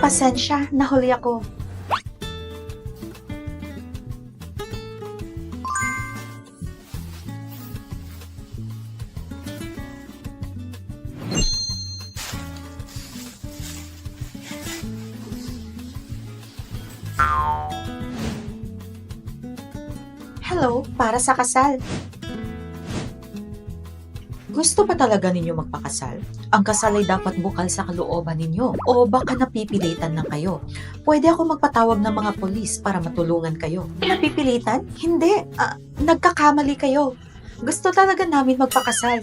Pasensya, nahuli ako. Hello, para sa kasal. Gusto ba talaga ninyo magpakasal? Ang kasal ay dapat bukal sa kalooban ninyo o baka napipilitan lang kayo. Pwede ako magpatawag ng mga polis para matulungan kayo. Napipilitan? Hindi. Nagkakamali kayo. Gusto talaga namin magpakasal.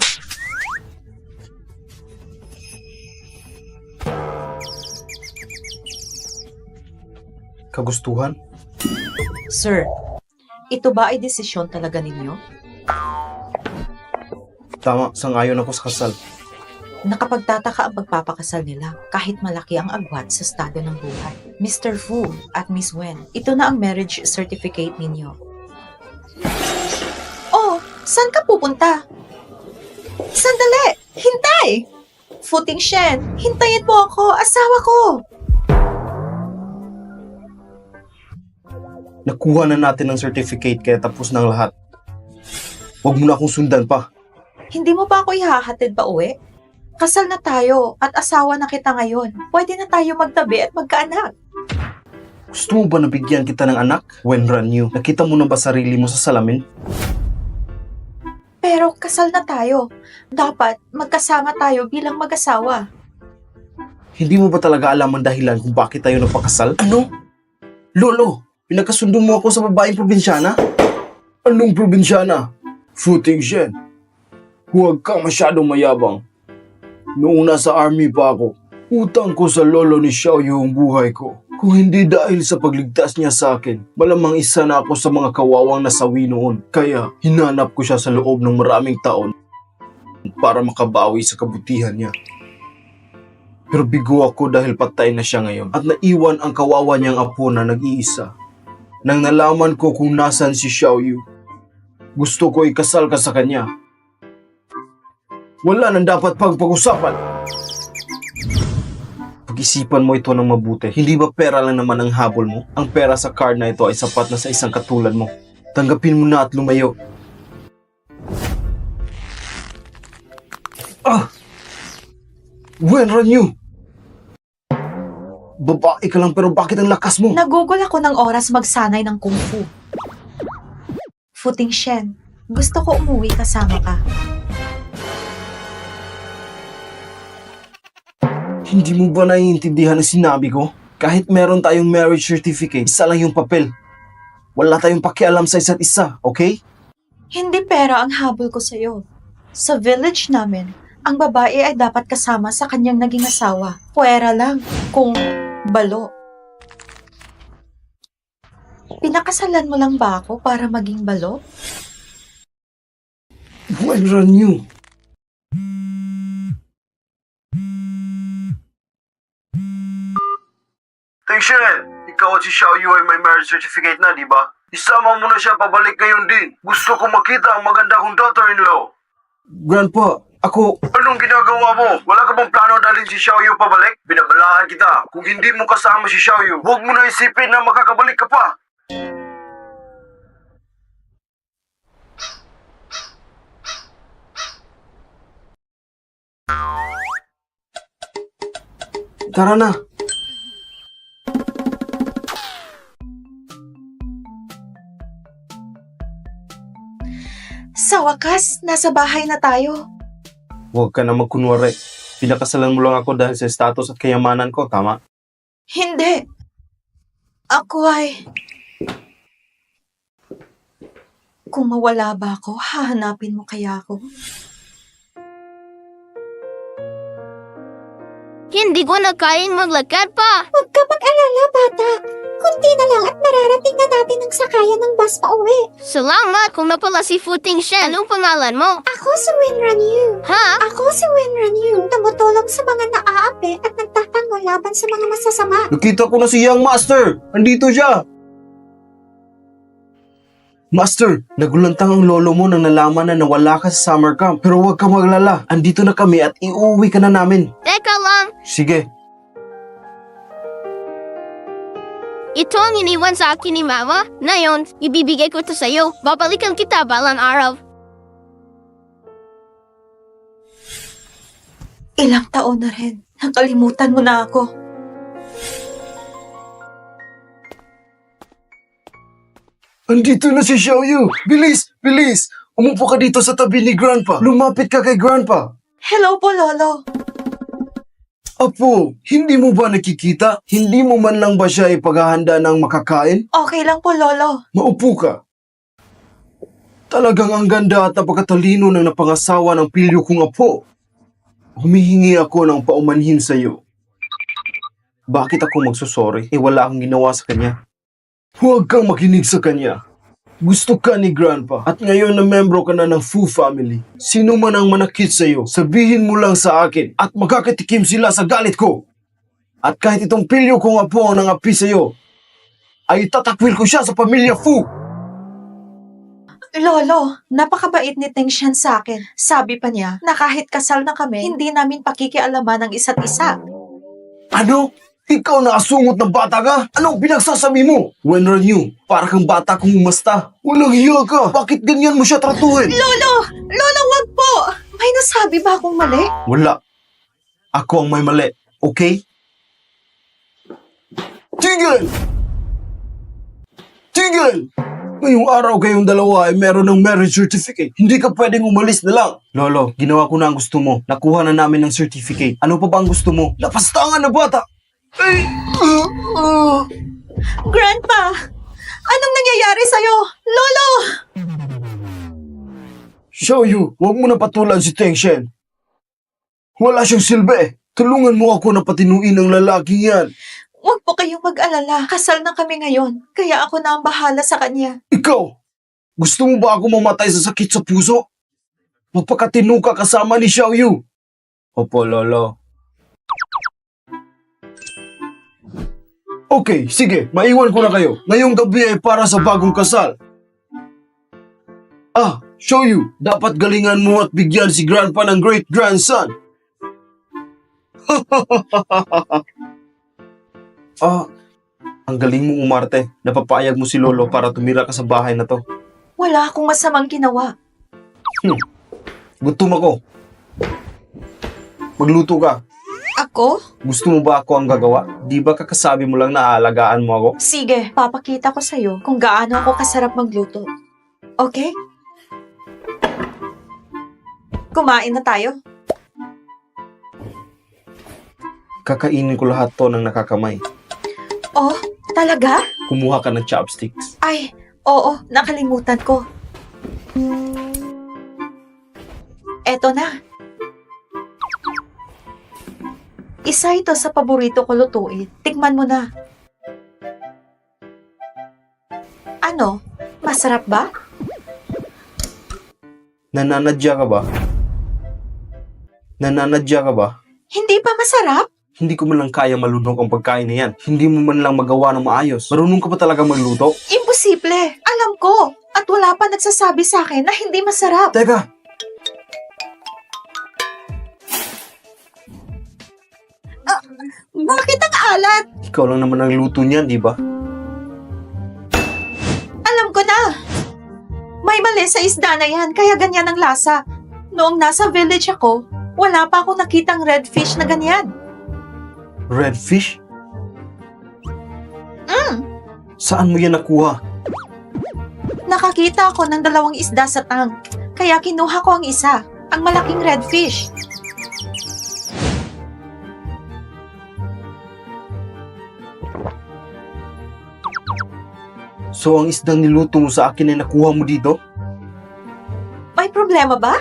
Kagustuhan? Sir, ito ba ay desisyon talaga ninyo? Tama, sang-ayon ako sa kasal. Nakapagtataka ang pagpapakasal nila kahit malaki ang agwat sa estado ng buhay. Mr. Fu at Miss Wen, ito na ang marriage certificate ninyo. Oh, saan ka pupunta? Sandali! Hintay! Futing Shen, hintayin mo ako! Asawa ko! Nakuha na natin ang certificate kaya tapos na ang lahat. Huwag mo na akong sundan pa. Hindi mo ba ako ihahatid pa uwi? Kasal na tayo at asawa na kita ngayon. Pwede na tayo magtabi at magkaanak. Gusto mo ba nabigyan kita ng anak? When run you, nakita mo na ba sarili mo sa salamin? Pero kasal na tayo. Dapat magkasama tayo bilang mag-asawa. Hindi mo ba talaga alam ang dahilan kung bakit tayo napakasal? Ano? Lolo, pinagkasundo mo ako sa babaeng probinsyana? Anong probinsyana? Futing Shen. Huwag kang masyadong mayabang. Noong nasa army pa ako, utang ko sa lolo ni Xiaoyu ang buhay ko. Kung hindi dahil sa pagligtas niya sa akin, malamang isa na ako sa mga kawawang nasawi noon. Kaya hinanap ko siya sa loob ng maraming taon para makabawi sa kabutihan niya. Pero bigo ako dahil patay na siya ngayon at naiwan ang kawawa niyang apo na nag-iisa. Nang nalaman ko kung nasan si Xiaoyu, gusto ko ikasal ka sa kanya. Wala nang dapat pag-usapan. Pag-isipan mo ito ng mabuti. Hindi ba pera lang naman ang habol mo? Ang pera sa card na ito ay sapat na sa isang katulad mo. Tanggapin mo na at lumayo. When run you? Babae ka lang pero bakit ang lakas mo? Nagugol ako ng oras magsanay ng kung fu. Futing Shen, gusto ko umuwi kasama ka. Hindi mo ba naiintindihan ang sinabi ko? Kahit meron tayong marriage certificate, isa lang yung papel. Wala tayong pakialam sa isa't isa, okay? Hindi pera ang habol ko sa'yo. Sa village namin, ang babae ay dapat kasama sa kanyang naging asawa. Puwera lang kung balo. Pinakasalan mo lang ba ako para maging balo? When run you? Tengshen, ikaw at si Xiaoyu ay may marriage certificate na, di ba? Isama mo na siya pabalik ngayon din. Gusto ko makita ang maganda kong daughter-in-law. Grandpa, ako... Anong ginagawa mo? Wala ka bang plano dalhin si Xiaoyu pabalik? Binabalaan kita. Kung hindi mo kasama si Xiaoyu, huwag mo na isipin na makakabalik ka pa. Tara na. Sa wakas, nasa bahay na tayo. Huwag ka na magkunwari. Pinakasalan mo lang ako dahil sa status at kayamanan ko, tama? Hindi. Ako ay... Kung mawala ba ako, hahanapin mo kaya ako? Hindi ko na kayang maglakad pa. Huwag ka mag-alala, bata. Kunti na lang at mararating na natin ang sakayan ng bus pa uwi. Salamat kung napala si Futing Shen. Anong pangalan mo? Ako si Winran Yu. Ha? Ako si Winran Yu. Tumutulong sa mga naaapi at nagtatanggol laban sa mga masasama. Nakita ko na si Young Master! Andito siya! Master, nagulantang ang lolo mo nang nalaman na nawala ka sa summer camp. Pero huwag ka maglala. Andito na kami at iuwi ka na namin. Teka lang. Sige. Ito ang iniwan sa akin ni Mama. Ngayon, ibibigay ko ito sa'yo. Babalikan kita balang araw. Ilang taon na rin. Nakalimutan mo na ako. Andito na si Xiaoyu! Bilis! Bilis! Umupo ka dito sa tabi ni Grandpa. Lumapit ka kay Grandpa. Hello po, Lolo. Apo, hindi mo ba nakikita? Hindi mo man lang ba siya ipaghahanda ng makakain? Okay lang po, Lolo. Maupo ka. Talagang ang ganda at napakatalino ng napangasawa ng pilyo kong apo. Humihingi ako ng paumanhin sa iyo. Bakit ako magsusorry? Wala akong ginawa sa kanya. Huwag kang makinig sa kanya. Gusto ka ni Grandpa at ngayon na membro ka na ng Fu family. Sino man ang manakit sa iyo, sabihin mo lang sa akin at magkakatikim sila sa galit ko. At kahit itong pilyo kong apo ang nangapi sa iyo, ay tatakwil ko siya sa pamilya Fu. Lolo, napakabait ni Teng Shan sa akin. Sabi pa niya na kahit kasal na kami, hindi namin pakikialaman ng isa't isa. Ano? Ikaw na asungot ng bata ka? Anong pinagsasabi mo? When are you? Para kang bata kung umasta. Walang hiya ka. Bakit ganyan mo siya tratuhin? Lolo! Lolo, wag po! May nasabi ba akong mali? Wala. Ako ang may mali. Okay? Tigil! Tigil! Ngayong araw kayong dalawa ay meron ng marriage certificate. Hindi ka pwedeng umalis na lang. Lolo, ginawa ko na ang gusto mo. Nakuha na namin ng certificate. Ano pa ba ang gusto mo? Lapastangan na bata! Ay! Grandpa! Anong nangyayari sa'yo? Lolo! Xiaoyu, huwag mo na patulan si Teng Shen. Wala siyang silbi. Tulungan mo ako na patinuin ang lalaking yan. Huwag po kayong mag-alala. Kasal na kami ngayon. Kaya ako na ang bahala sa kanya. Ikaw, gusto mo ba ako mamatay sa sakit sa puso? Magpakatino ka kasama ni Xiaoyu. Opo, Lolo. Okay, sige, maiwan ko na kayo. Ngayong gabi ay para sa bagong kasal. Xiaoyu, dapat galingan mo at bigyan si Grandpa ng great-grandson. Ang galing mo umarte. Napapayag mo si Lolo para tumira ka sa bahay na to. Wala akong masamang ginawa. Gutom ako. Magluto ka. Ako? Gusto mo ba ako ang gagawa? Di ba kakasabi mo lang na aalagaan mo ako? Sige, papakita ko sa'yo kung gaano ako kasarap magluto. Okay? Kumain na tayo. Kakainin ko lahat to ng nakakamay. Oh, talaga? Kumuha ka ng chopsticks. Ay, oo, nakalimutan ko. Eto na. Isa ito sa paborito ko lutuin. Tikman mo na. Ano? Masarap ba? Nananadya ka ba? Nananadya ka ba? Hindi pa masarap? Hindi ko man lang kaya malunok ang pagkain na yan. Hindi mo man lang magawa ng maayos. Marunong ka pa talaga magluto? Imposible. Alam ko. At wala pa nagsasabi sa akin na hindi masarap. Teka! Bakit ang alat? Ikaw lang naman ang luto niyan, di ba? Alam ko na. May mali sa isda na yan, kaya ganyan ang lasa. Noong nasa village ako, wala pa akong nakitang red fish na ganyan. Red fish? Saan mo yan nakuha? Nakakita ako ng 2 isda sa tank, kaya kinuha ko ang isa, ang malaking red fish. So ang isdang niluto mo sa akin ay nakuha mo dito? May problema ba?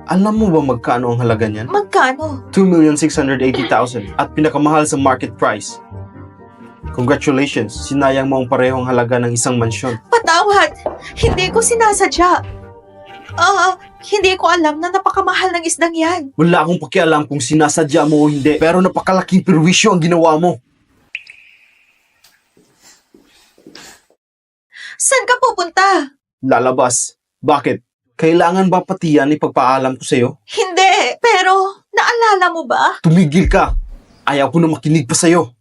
Alam mo ba magkano ang halaga niyan? Magkano? 2,680,000 at pinakamahal sa market price. Congratulations, sinayang mo ang parehong halaga ng isang mansyon. Patawad! Hindi ko sinasadya. Hindi ko alam na napakamahal ng isdang yan. Wala akong pakialam kung sinasadya mo o hindi, pero napakalaking perwisyo ang ginawa mo. Saan ka pupunta? Lalabas. Bakit? Kailangan ba pati yan ipagpaalam ko sa'yo? Hindi, pero naalala mo ba? Tumigil ka! Ayaw ko na makinig pa sa'yo.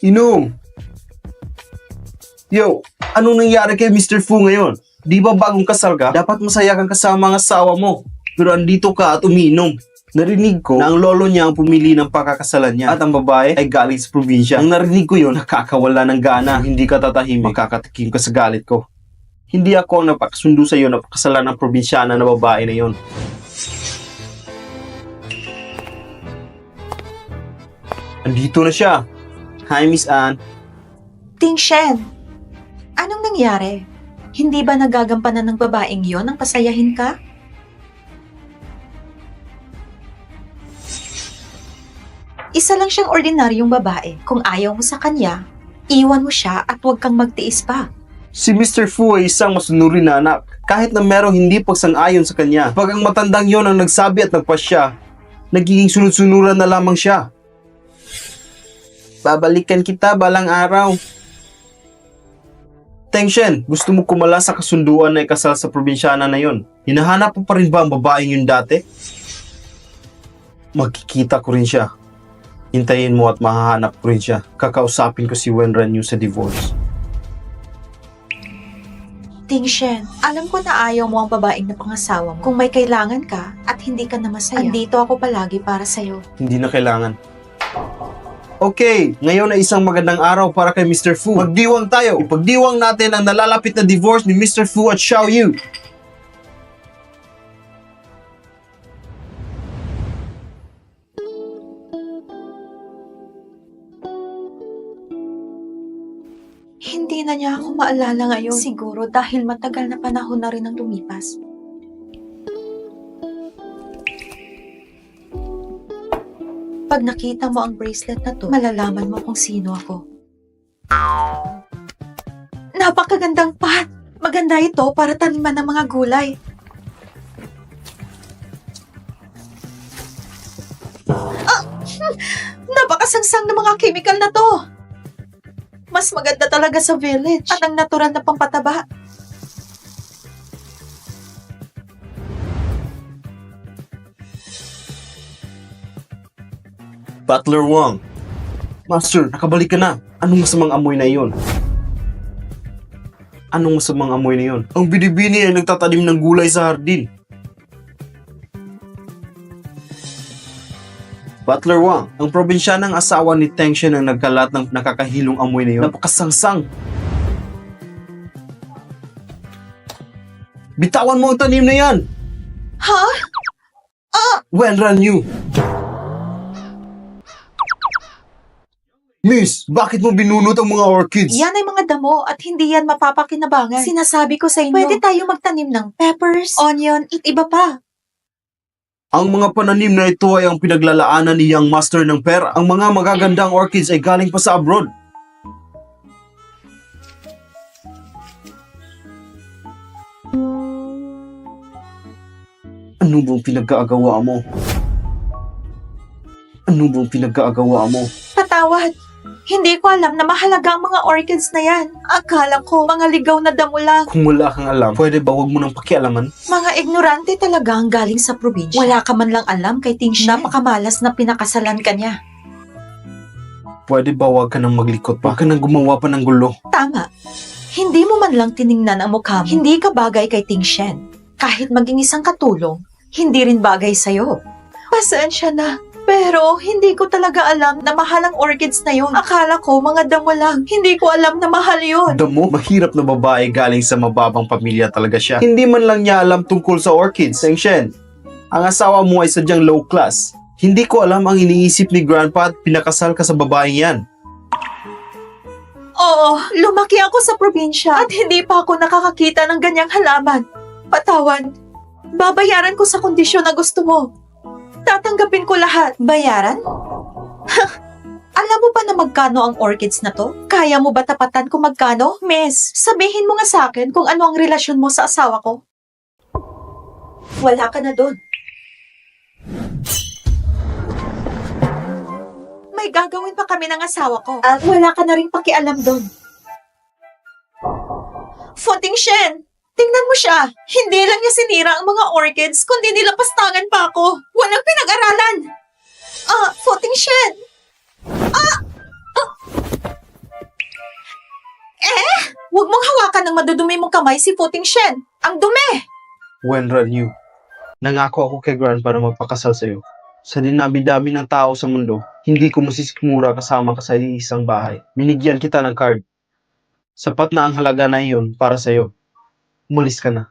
Inong! Yo, anong nangyari kay Mr. Fu ngayon? Di ba bagong kasal ka? Dapat masaya kang kasama ang asawa mo. Pero andito ka at umiinom. Narinig ko na ang lolo niya ang pumili ng pakakasalan niya at ang babae ay galing sa probinsya. Ang narinig ko yun, nakakawala ng gana. Hindi ka tatahimik, makakatikim ka sa galit ko. Hindi ako ang napakasundo sa iyo na pakasalan ng probinsyana na babae na yon. Andito na siya. Hi, Miss Anne. Ting Shen, anong nangyari? Hindi ba nagagampanan ng babaeng yon ang pasayahin ka? Isa lang siyang ordinaryong babae. Kung ayaw mo sa kanya, iwan mo siya at huwag kang magtiis pa. Si Mr. Fu ay isang masunurin na anak. Kahit na merong hindi pagsang-ayon sa kanya. Pag ang matandang yon ang nagsabi at nagpasya, nagiging sunod-sunuran na lamang siya. Babalikan kita balang araw. Teng Shen, gusto mo kumala sa kasunduan na ikasal sa probinsyana na yon? Hinahanap mo pa rin ba ang babaeng yun dati? Magkikita ko rin siya. Hintayin mo at mahahanap ko rin siya. Kakausapin ko si Wenran Yu sa divorce. Ting Shen, alam ko na ayaw mo ang babaeng na pangasawa mo. Kung may kailangan ka at hindi ka na masaya, andito ako palagi para sa'yo. Hindi na kailangan. Okay, ngayon ay isang magandang araw para kay Mr. Fu. Magdiwang tayo. Ipagdiwang natin ang nalalapit na divorce ni Mr. Fu at Xiao Yu. Hindi na niya ako maalala ngayon. Siguro dahil matagal na panahon na rin ang lumipas. Pag nakita mo ang bracelet na to, malalaman mo kung sino ako. Napakagandang pot! Maganda ito para taniman ng mga gulay. Napakasangsang ng mga chemical na to! Mas maganda talaga sa village at ang natural na pampataba. Butler Wang. Master, nakabalik ka na. Anong masamang amoy na iyon? Anong masamang amoy na iyon? Ang binibini ay nagtatanim ng gulay sa hardin. Butler Wang, ang probinsyanang asawa ni Teng Shen ang nagkalat ng nakakahilong amoy na iyon. Napakasangsang. Bitawan mo ang tanim na yan! Ha? Wenran Yu! Miss, bakit mo binunot ang mga orchids? Yan ay mga damo at hindi yan mapapakinabangan. Sinasabi ko sa inyo, pwede tayo magtanim ng peppers, onion, at iba pa. Ang mga pananim na ito ay ang pinaglalaanan ni Young Master ng pera. Ang mga magagandang orchids ay galing pa sa abroad. Ano bang pinag-aagawa mo? Ano bang pinag-aagawa mo? Patawad. Hindi ko alam na mahalaga ang mga orchids na yan. Akala ko mga ligaw na damo lang. Kung wala kang alam, pwede ba wag mo nang pakialaman? Mga ignorante talaga ang galing sa probinsya. Wala ka man lang alam kay Ting Shen. Napakamalas na pinakasalan ka niya. Pwede ba wag ka nang maglikot pa? Wag ka nang gumawa pa ng gulo. Tama. Hindi mo man lang tiningnan ang mukha mo. Hindi ka bagay kay Ting Shen. Kahit maging isang katulong, hindi rin bagay sa'yo. Pasensya na. Pero hindi ko talaga alam na mahal ang orchids na yun. Akala ko mga damo lang. Hindi ko alam na mahal yun. Damo, mahirap na babae galing sa mababang pamilya talaga siya. Hindi man lang niya alam tungkol sa orchids. Teng Shen, ang asawa mo ay sadyang low class. Hindi ko alam ang iniisip ni Grandpa at pinakasal ka sa babaeng yan. Oo, lumaki ako sa probinsya at hindi pa ako nakakakita ng ganyang halaman. Patawad. Babayaran ko sa kondisyon na gusto mo. Tatanggapin ko lahat. Bayaran? Alam mo ba na magkano ang orchids na to? Kaya mo ba tapatan kung magkano? Miss, sabihin mo nga sa akin kung ano ang relasyon mo sa asawa ko. Wala ka na doon. May gagawin pa kami ng asawa ko. At wala ka na rin pakialam doon. Fu Ting Shen, Tingnan mo siya. Hindi lang niya sinira ang mga orchids, kundi nilapastangan pa ako. Walang pinag-aralan. Footing Shen. Huwag mong hawakan ng madudumi mong kamay si Footing Shen. Ang dumi! Wenran Yu, nangako ako kay Grandpa na magpakasal sa'yo. Sa dinami-dami ng tao sa mundo, hindi ko masisikmura kasama ka sa isang bahay. Binigyan kita ng card. Sapat na ang halaga na iyon para sa'yo. Umalis ka na.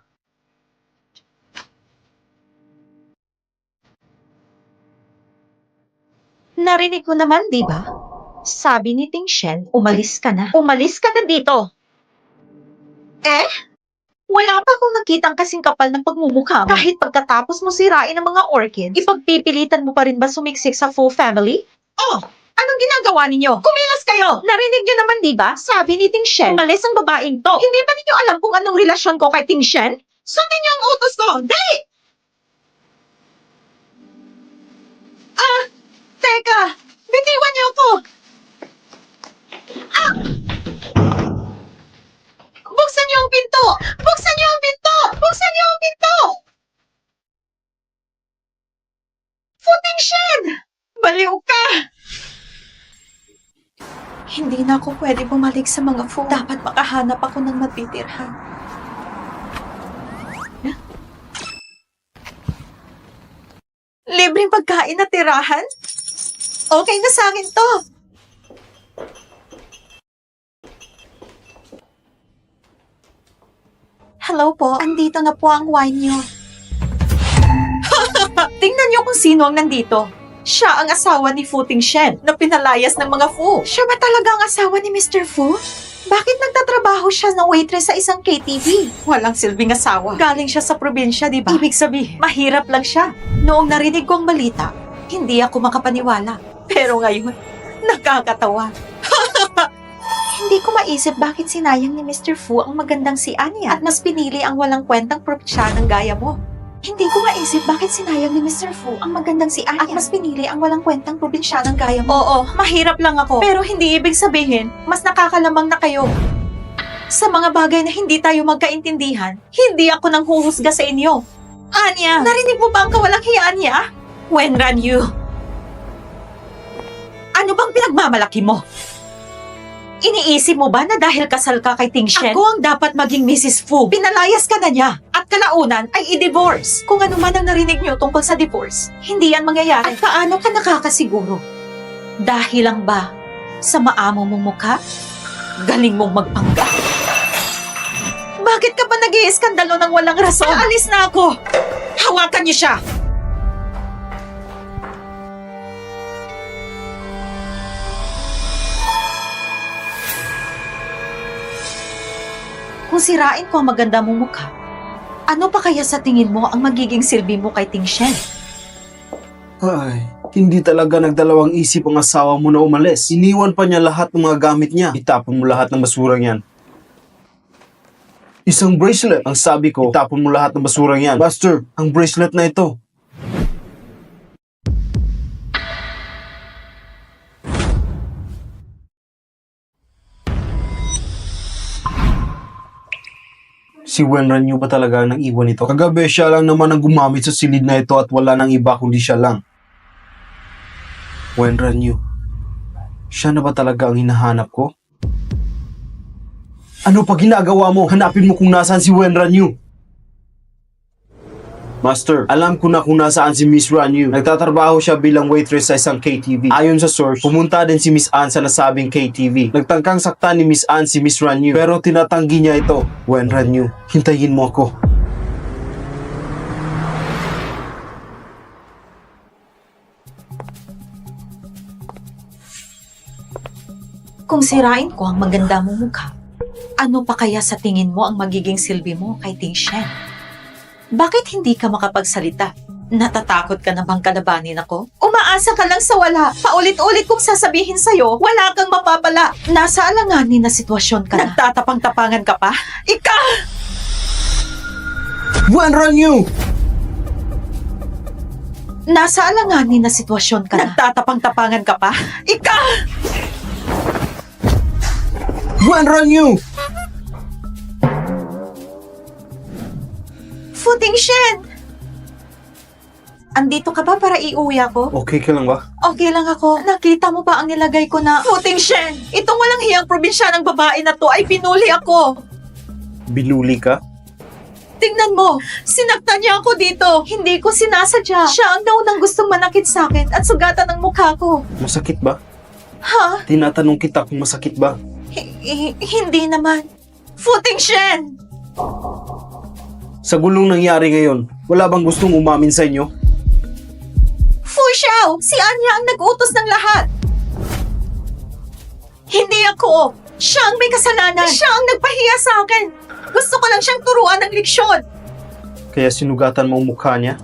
Narinig mo naman, di ba? Sabi ni Ting Shen, umalis ka na. Umalis ka na dito! Wala pa akong nakitang kasing kapal ng pagmumukha mo. Kahit pagkatapos mo sirain ang mga orchids, ipagpipilitan mo pa rin ba sumiksik sa full family? Oh! Anong ginagawa ninyo? Kumilos kayo! Narinig nyo naman, di ba? Sabi ni Ting Shen, umalis ang babaeng to. Hindi ba ninyo alam kung anong relasyon ko kay Ting Shen? Sundin niyo ang utos ko! Dali! Teka! Bitiwan niyo ako! Buksan niyo ang pinto! Buksan niyo ang pinto! Buksan niyo ang pinto! Footing Shen! Baliw ka! Hindi na ako pwede bumalik sa mga fu. Dapat makahanap ako ng matitirhan. Libreng pagkain na tirahan? Okay na sa akin to. Hello po, andito na po ang wine niyo. Tingnan niyo kung sino ang nandito. Siya ang asawa ni Footing Shen na pinalayas ng mga Fu. Siya ba talaga ang asawa ni Mr. Fu? Bakit nagtatrabaho siya na waitress sa isang KTV? Walang silbing asawa. Galing siya sa probinsya, di ba? Ibig sabihin, mahirap lang siya. Noong narinig ko ang balita, hindi ako makapaniwala. Pero ngayon, nakakatawa. Hindi ko maisip bakit sinayang ni Mr. Fu ang magandang si Anya at mas pinili ang walang kwentang probinsyanang gaya mo. Hindi ko maisip bakit sinayang ni Mr. Fu ang magandang si Anya at mas pinili ang walang kwentang probinsyanang gaya mo. Oo, mahirap lang ako. Pero hindi ibig sabihin, mas nakakalamang na kayo. Sa mga bagay na hindi tayo magkaintindihan, hindi ako nang huhusga sa inyo. Anya, narinig mo ba ang kawalang hiya niya? Wenran Yu. Ano bang pinagmamalaki mo? Iniisip mo ba na dahil kasal ka kay Ting Shen, ako ang dapat maging Mrs. Fu? Pinalayas ka na niya at kalaunan ay i-divorce. Kung ano man ang narinig niyo tungkol sa divorce, hindi yan mangyayari. At paano ka nakakasiguro? Dahil lang ba sa maamo mong mukha? Galing mong magpangga. Bakit ka ba nag-iiskandalo ng walang rason? Aalis na ako! Hawakan niyo siya! Kung sirain ko ang maganda mong mukha, ano pa kaya sa tingin mo ang magiging silbi mo kay Ting Shen? Ay, hindi talaga nagdalawang isip ang asawa mo na umalis. Iniwan pa niya lahat ng mga gamit niya. Itapon mo lahat ng basurang yan. Isang bracelet. Ang sabi ko, itapon mo lahat ng basurang yan. Buster, ang bracelet na ito. Si Wenran Yu ba talaga ang nang-iwan ito? Kagabi siya lang naman ang gumamit sa silid na ito at wala nang iba kundi siya lang. Wenran Yu, siya na ba talaga ang hinahanap ko? Ano pa ginagawa mo? Hanapin mo kung nasaan si Wenran Yu. Master, alam ko na kung nasaan si Miss Ran Yu. Nagtatrabaho siya bilang waitress sa isang KTV. Ayon sa source, pumunta din si Miss Ann sa nasabing KTV. Nagtangkang sakta ni Miss Ann si Miss Ran Yu, pero tinatanggi niya ito. Wenran Yu, hintayin mo ako. Kung sirain ko ang maganda mong mukha, ano pa kaya sa tingin mo ang magiging silbi mo kay Ting Shen? Bakit hindi ka makapagsalita? Natatakot ka na bang kalabanin ako? Umaasa ka lang sa wala. Paulit-ulit kong sasabihin sa'yo, wala kang mapapala. Nasa alanganin na sitwasyon ka na. Nagtatapang-tapangan ka pa? Wenran Yu! Nasa alanganin na sitwasyon ka na. Nagtatapang-tapangan ka pa? Wenran Yu! Futing Shen! Andito ka ba para iuwi ako? Okay ka lang ba? Okay lang ako. Nakita mo ba ang nilagay ko na Futing Shen? Itong walang hiyang probinsya ng babae na to ay pinuli ako. Binuli ka? Tingnan mo, sinaktan niya ako dito. Hindi ko sinasadya. Siya ang naunang gustong manakit sa akin at sugatan ng mukha ko. Masakit ba? Ha? Tinatanong kita kung masakit ba? Hindi naman. Futing Shen! Sa gulong nangyari ngayon, wala bang gustong umamin sa inyo? Fu Xiao! Si Anya ang nag-utos ng lahat! Hindi ako! Siya ang may kasalanan! Siya ang nagpahiya sa akin! Gusto ko lang siyang turuan ng leksyon! Kaya sinugatan mo ang mukha niya?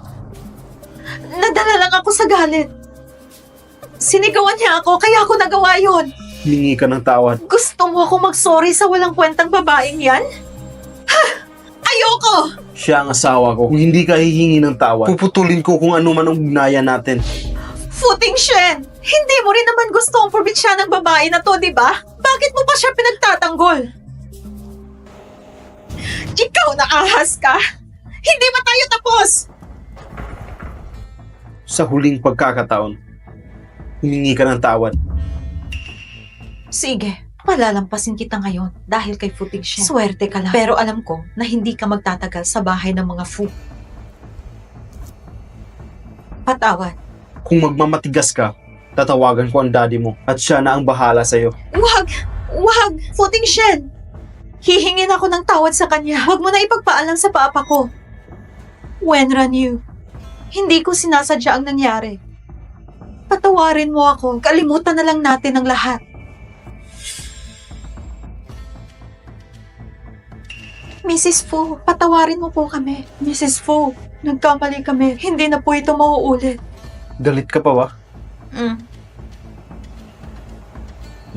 Nadala lang ako sa galit. Sinigawan niya ako, kaya ako nagawa yon. Hiningi ka ng tawad. Gusto mo ako mag-sorry sa walang kwentang babaeng yan? Ha! Ayoko! Siya ang asawa ko. Kung hindi ka hihingi ng tawad, puputulin ko kung ano man ang ugnayan natin. Futing Shen! Hindi mo rin naman gusto ang probinsya ng babae na to, di ba? Bakit mo pa siya pinagtatanggol? Ikaw na ahas ka! Hindi ba tayo tapos? Sa huling pagkakataon, hiningi ka ng tawad. Sige, palalampasin kita ngayon dahil kay Futing Shen. Swerte ka lang. Pero alam ko na hindi ka magtatagal sa bahay ng mga Fu. Patawad. Kung magmamatigas ka, tatawagan ko ang daddy mo at siya na ang bahala sa'yo. Wag! Wag! Futing Shen! Hihingin ako ng tawad sa kanya. Huwag mo na ipagpaalam sa papa ko. Wenran Yu, hindi ko sinasadya ang nangyari. Patawarin mo ako. Kalimutan na lang natin ang lahat. Mrs. Fu, patawarin mo po kami. Mrs. Fu, nagkamali kami. Hindi na po ito mauulit. Galit ka pa ba? Mm.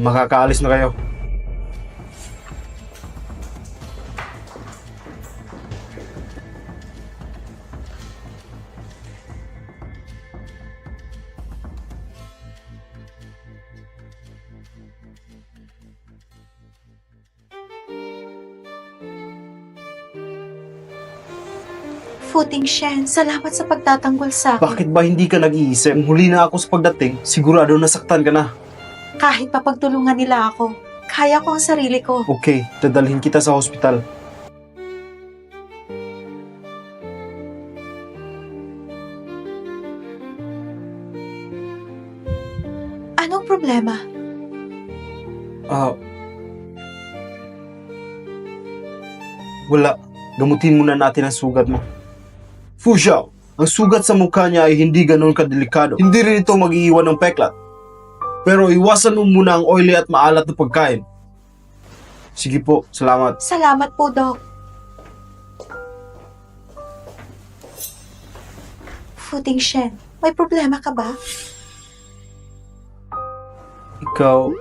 Makakaalis na kayo. Futing Shen, salamat sa pagtatanggol sa akin. Bakit ba hindi ka nag-iisip? Kung huli na ako sa pagdating, sigurado nasaktan ka na. Kahit papagtulungan nila ako, kaya ko ang sarili ko. Okay, dadalhin kita sa hospital. Anong problema? Wala. Gamutin muna natin ang sugat mo. Fu Xiao, ang sugat sa mukha niya ay hindi ganoon kadelikado. Hindi rin ito mag-iiwan ng peklat. Pero iwasan mo muna ang oily at maalat na pagkain. Sige po, salamat. Salamat po, Doc. Futing Shen, may problema ka ba? Ikaw...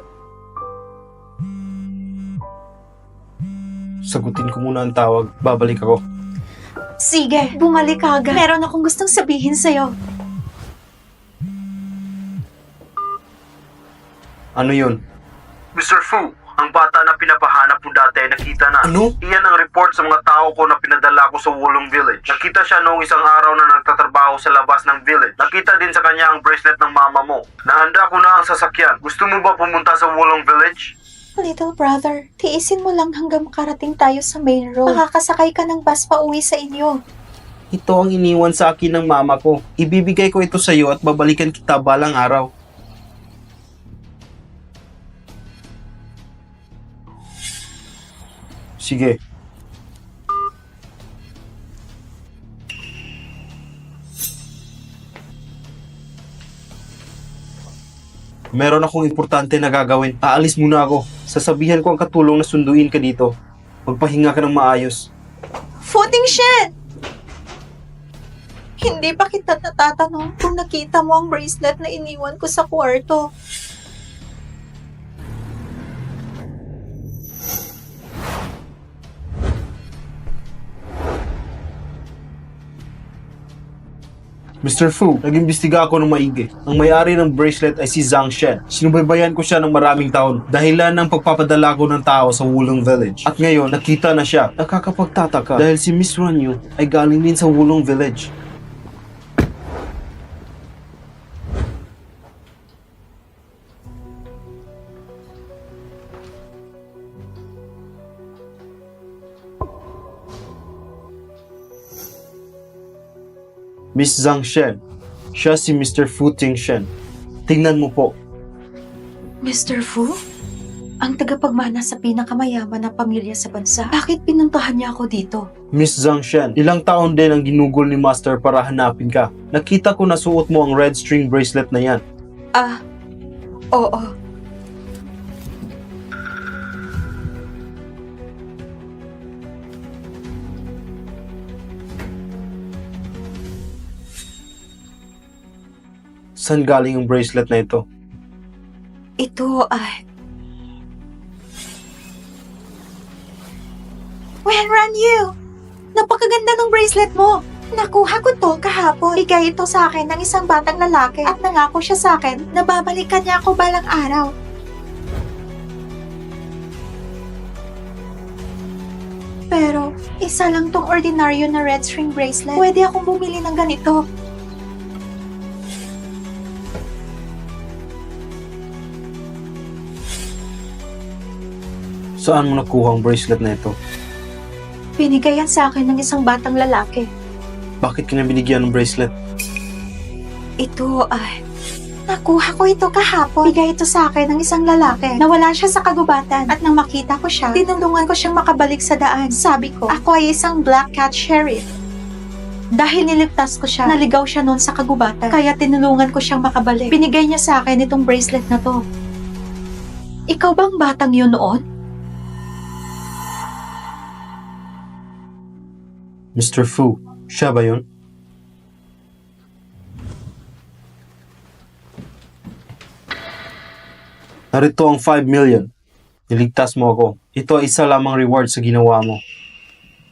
Sagutin ko muna ang tawag. Babalik ako. Sige, bumalik ka agad. Meron akong gustong sabihin sa'yo. Ano yun? Mr. Fu, ang bata na pinapahanap mo dati ay nakita na. Ano? Iyan ang report sa mga tao ko na pinadala ko sa Wulong Village. Nakita siya noong isang araw na nagtatrabaho sa labas ng village. Nakita din sa kanya ang bracelet ng mama mo. Nahanda ko na ang sasakyan. Gusto mo ba pumunta sa Wulong Village? Little brother, tiisin mo lang hanggang makarating tayo sa main road. Makakasakay ka ng bus pa uwi sa inyo. Ito ang iniwan sa akin ng mama ko. Ibibigay ko ito sa iyo at babalikan kita balang araw. Sige. Meron akong importante na gagawin. Aalis muna ako. Sasabihan ko ang katulong na sunduin ka dito. Magpahinga ka ng maayos. Futing Shen! Hindi pa kita natatanong kung nakita mo ang bracelet na iniwan ko sa kwarto. Mr. Fu, nag-imbestiga ako ng maigi. Ang may-ari ng bracelet ay si Zhang Shen. Sinubaybayan ko siya ng maraming taon dahilan ng pagpapadala ko ng tao sa Wulong Village. At ngayon, nakita na siya. Nakakapagtataka dahil si Miss Ranyu ay galing din sa Wulong Village. Miss Zhang Shen. Siya si Mr. Fu Tingshen. Tingnan mo po. Mr. Fu? Ang tagapagmana sa pinakamayaman na pamilya sa bansa. Bakit pinuntahan niya ako dito? Miss Zhang Shen, ilang taon din ang ginugol ni Master para hanapin ka. Nakita ko na suot mo ang red string bracelet na yan. Ah, oo. Saan galing ang bracelet na ito? Ito ay... Wenran Napakaganda ng bracelet mo! Nakuha ko to kahapon. Bigay ito sa akin ng isang batang lalaki at nangako siya sa akin na babalikan niya ako balang araw. Pero, isa lang tong ordinaryo na red string bracelet. Pwede akong bumili ng ganito. Saan mo nakuha ang bracelet na ito? Binigay yan sa akin ng isang batang lalaki. Bakit ka na binigyan ng bracelet? Ito ay... Nakuha ko ito kahapon. Bigay ito sa akin ng isang lalaki. Nawala siya sa kagubatan. At nang makita ko siya, tinulungan ko siyang makabalik sa daan. Sabi ko, ako ay isang black cat sheriff. Dahil niligtas ko siya, naligaw siya noon sa kagubatan. Kaya tinulungan ko siyang makabalik. Binigay niya sa akin itong bracelet na to. Ikaw bang batang yun noon? Mr. Fu, siya ba yun? Narito ang 5 million. Niligtas mo ako. Ito ay isa lamang reward sa ginawa mo.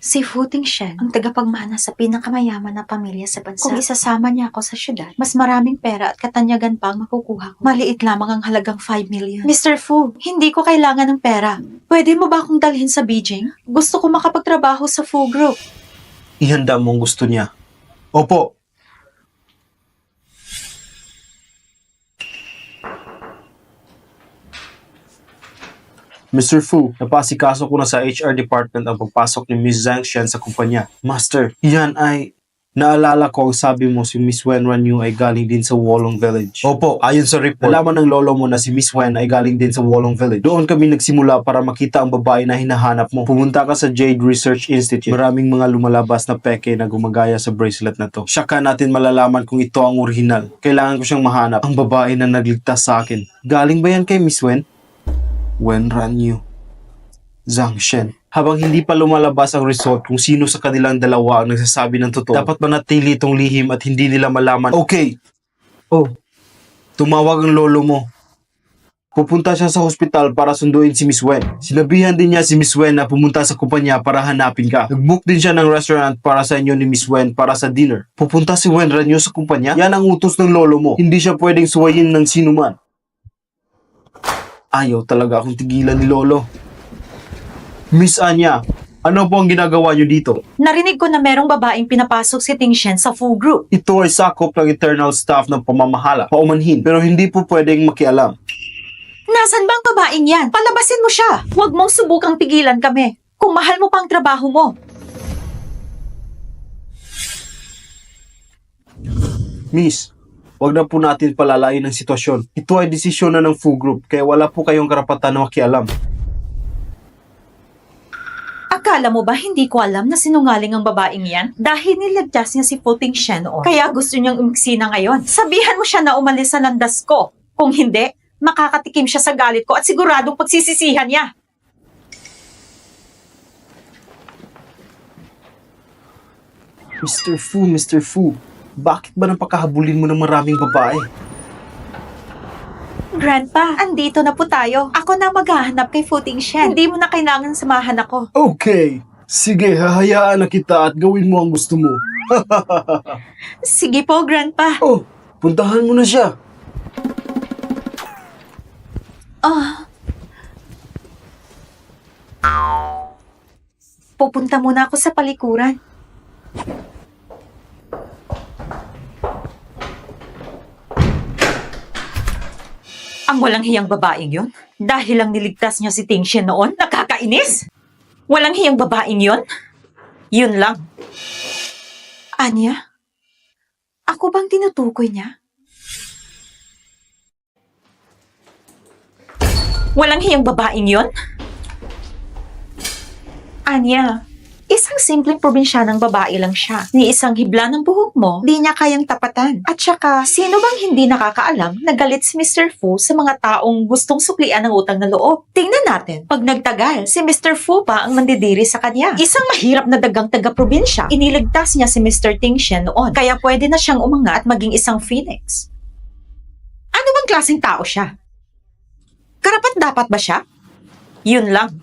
Si Fu Tingshen, ang tagapagmana sa pinakamayaman na pamilya sa bansa. Kung isasama niya ako sa syudad, mas maraming pera at katanyagan pa ang makukuha ko. Maliit lamang ang halagang 5 million. Mr. Fu, hindi ko kailangan ng pera. Pwede mo ba akong dalhin sa Beijing? Gusto ko makapagtrabaho sa Fu Group. Ihanda mo ang gusto niya. Opo. Mr. Fu, napasikaso ko na sa HR department ang pagpasok ni Miss Zhang Shen sa kumpanya. Master, yan ay... Naalala ko ang sabi mo si Miss Wen Ranyu ay galing din sa Wolong Village. Opo, ayon sa report, nalaman ng lolo mo na si Miss Wen ay galing din sa Wolong Village. Doon kami nagsimula para makita ang babae na hinahanap mo. Pumunta ka sa Jade Research Institute. Maraming mga lumalabas na peke na gumagaya sa bracelet na to. Saka natin malalaman kung ito ang original. Kailangan ko siyang mahanap. Ang babae na nagligtas sa akin. Galing ba yan kay Miss Wen? Wen Ranyu. Zhang Shen. Habang hindi pa lumalabas ang result kung sino sa kanilang dalawa ang nagsasabi ng totoo, dapat manatili itong lihim at hindi nila malaman. Okay. Oh, tumawag ang lolo mo. Pupunta siya sa hospital para sunduin si Miss Wen. Sinabihan din niya si Miss Wen na pumunta sa kumpanya para hanapin ka. Nag-book din siya ng restaurant para sa inyo ni Miss Wen para sa dinner. Pupunta si Wen Ranyu sa kumpanya? Yan ang utos ng lolo mo. Hindi siya pwedeng suwayin ng sinuman. Ayaw talaga akong tigilan ni lolo. Miss Anya, ano po ang ginagawa niyo dito? Narinig ko na merong babaeng pinapasok si Tingshen sa Fu Group. Ito ay sakop ng internal staff ng pamamahala, paumanhin, pero hindi po pwedeng makialam. Nasaan bang babaeng yan? Palabasin mo siya. Huwag mong subukang pigilan kami. Kung mahal mo pang trabaho mo. Miss, wag na po natin palalayin ang sitwasyon. Ito ay desisyon na ng Fu Group, kaya wala po kayong karapatan na makialam. Akala mo ba hindi ko alam na sinungaling ang babaeng yan? Dahil niligtas niya si Fu Tingshen noon. Kaya gusto niyang umiksina ngayon. Sabihan mo siya na umalis sa landas ko. Kung hindi, makakatikim siya sa galit ko at siguradong pagsisisihan niya. Mr. Fu, bakit ba napakahabulin mo ng maraming babae? Grandpa, andito na po tayo. Ako na maghahanap kay Fu Tingshen. Hindi mo na kailangan samahan ako. Okay, sige, hahayaan na kita at gawin mo ang gusto mo. Sige po, Grandpa. Oh, puntahan mo na siya. Pupunta muna ako sa palikuran. Ang walang hiyang babaeng yon? Dahil lang niligtas niya si Tingshen noon? Nakakainis? Walang hiyang babaeng yon? Yun lang. Anya? Ako bang tinutukoy niya? Walang hiyang babaeng yon? Anya, isang simpleng probinsyanang babae lang siya. Ni isang hibla ng buhok mo, di niya kayang tapatan. At saka, sino bang hindi nakakaalam na galit si Mr. Fu sa mga taong gustong suklian ng utang na loob? Tingnan natin, pag nagtagal, si Mr. Fu pa ang mandidiri sa kanya. Isang mahirap na dagang taga-probinsya, iniligtas niya si Mr. Tingshen noon, kaya pwede na siyang umanga at maging isang phoenix. Ano bang klaseng tao siya? Karapat-dapat ba siya? Yun lang.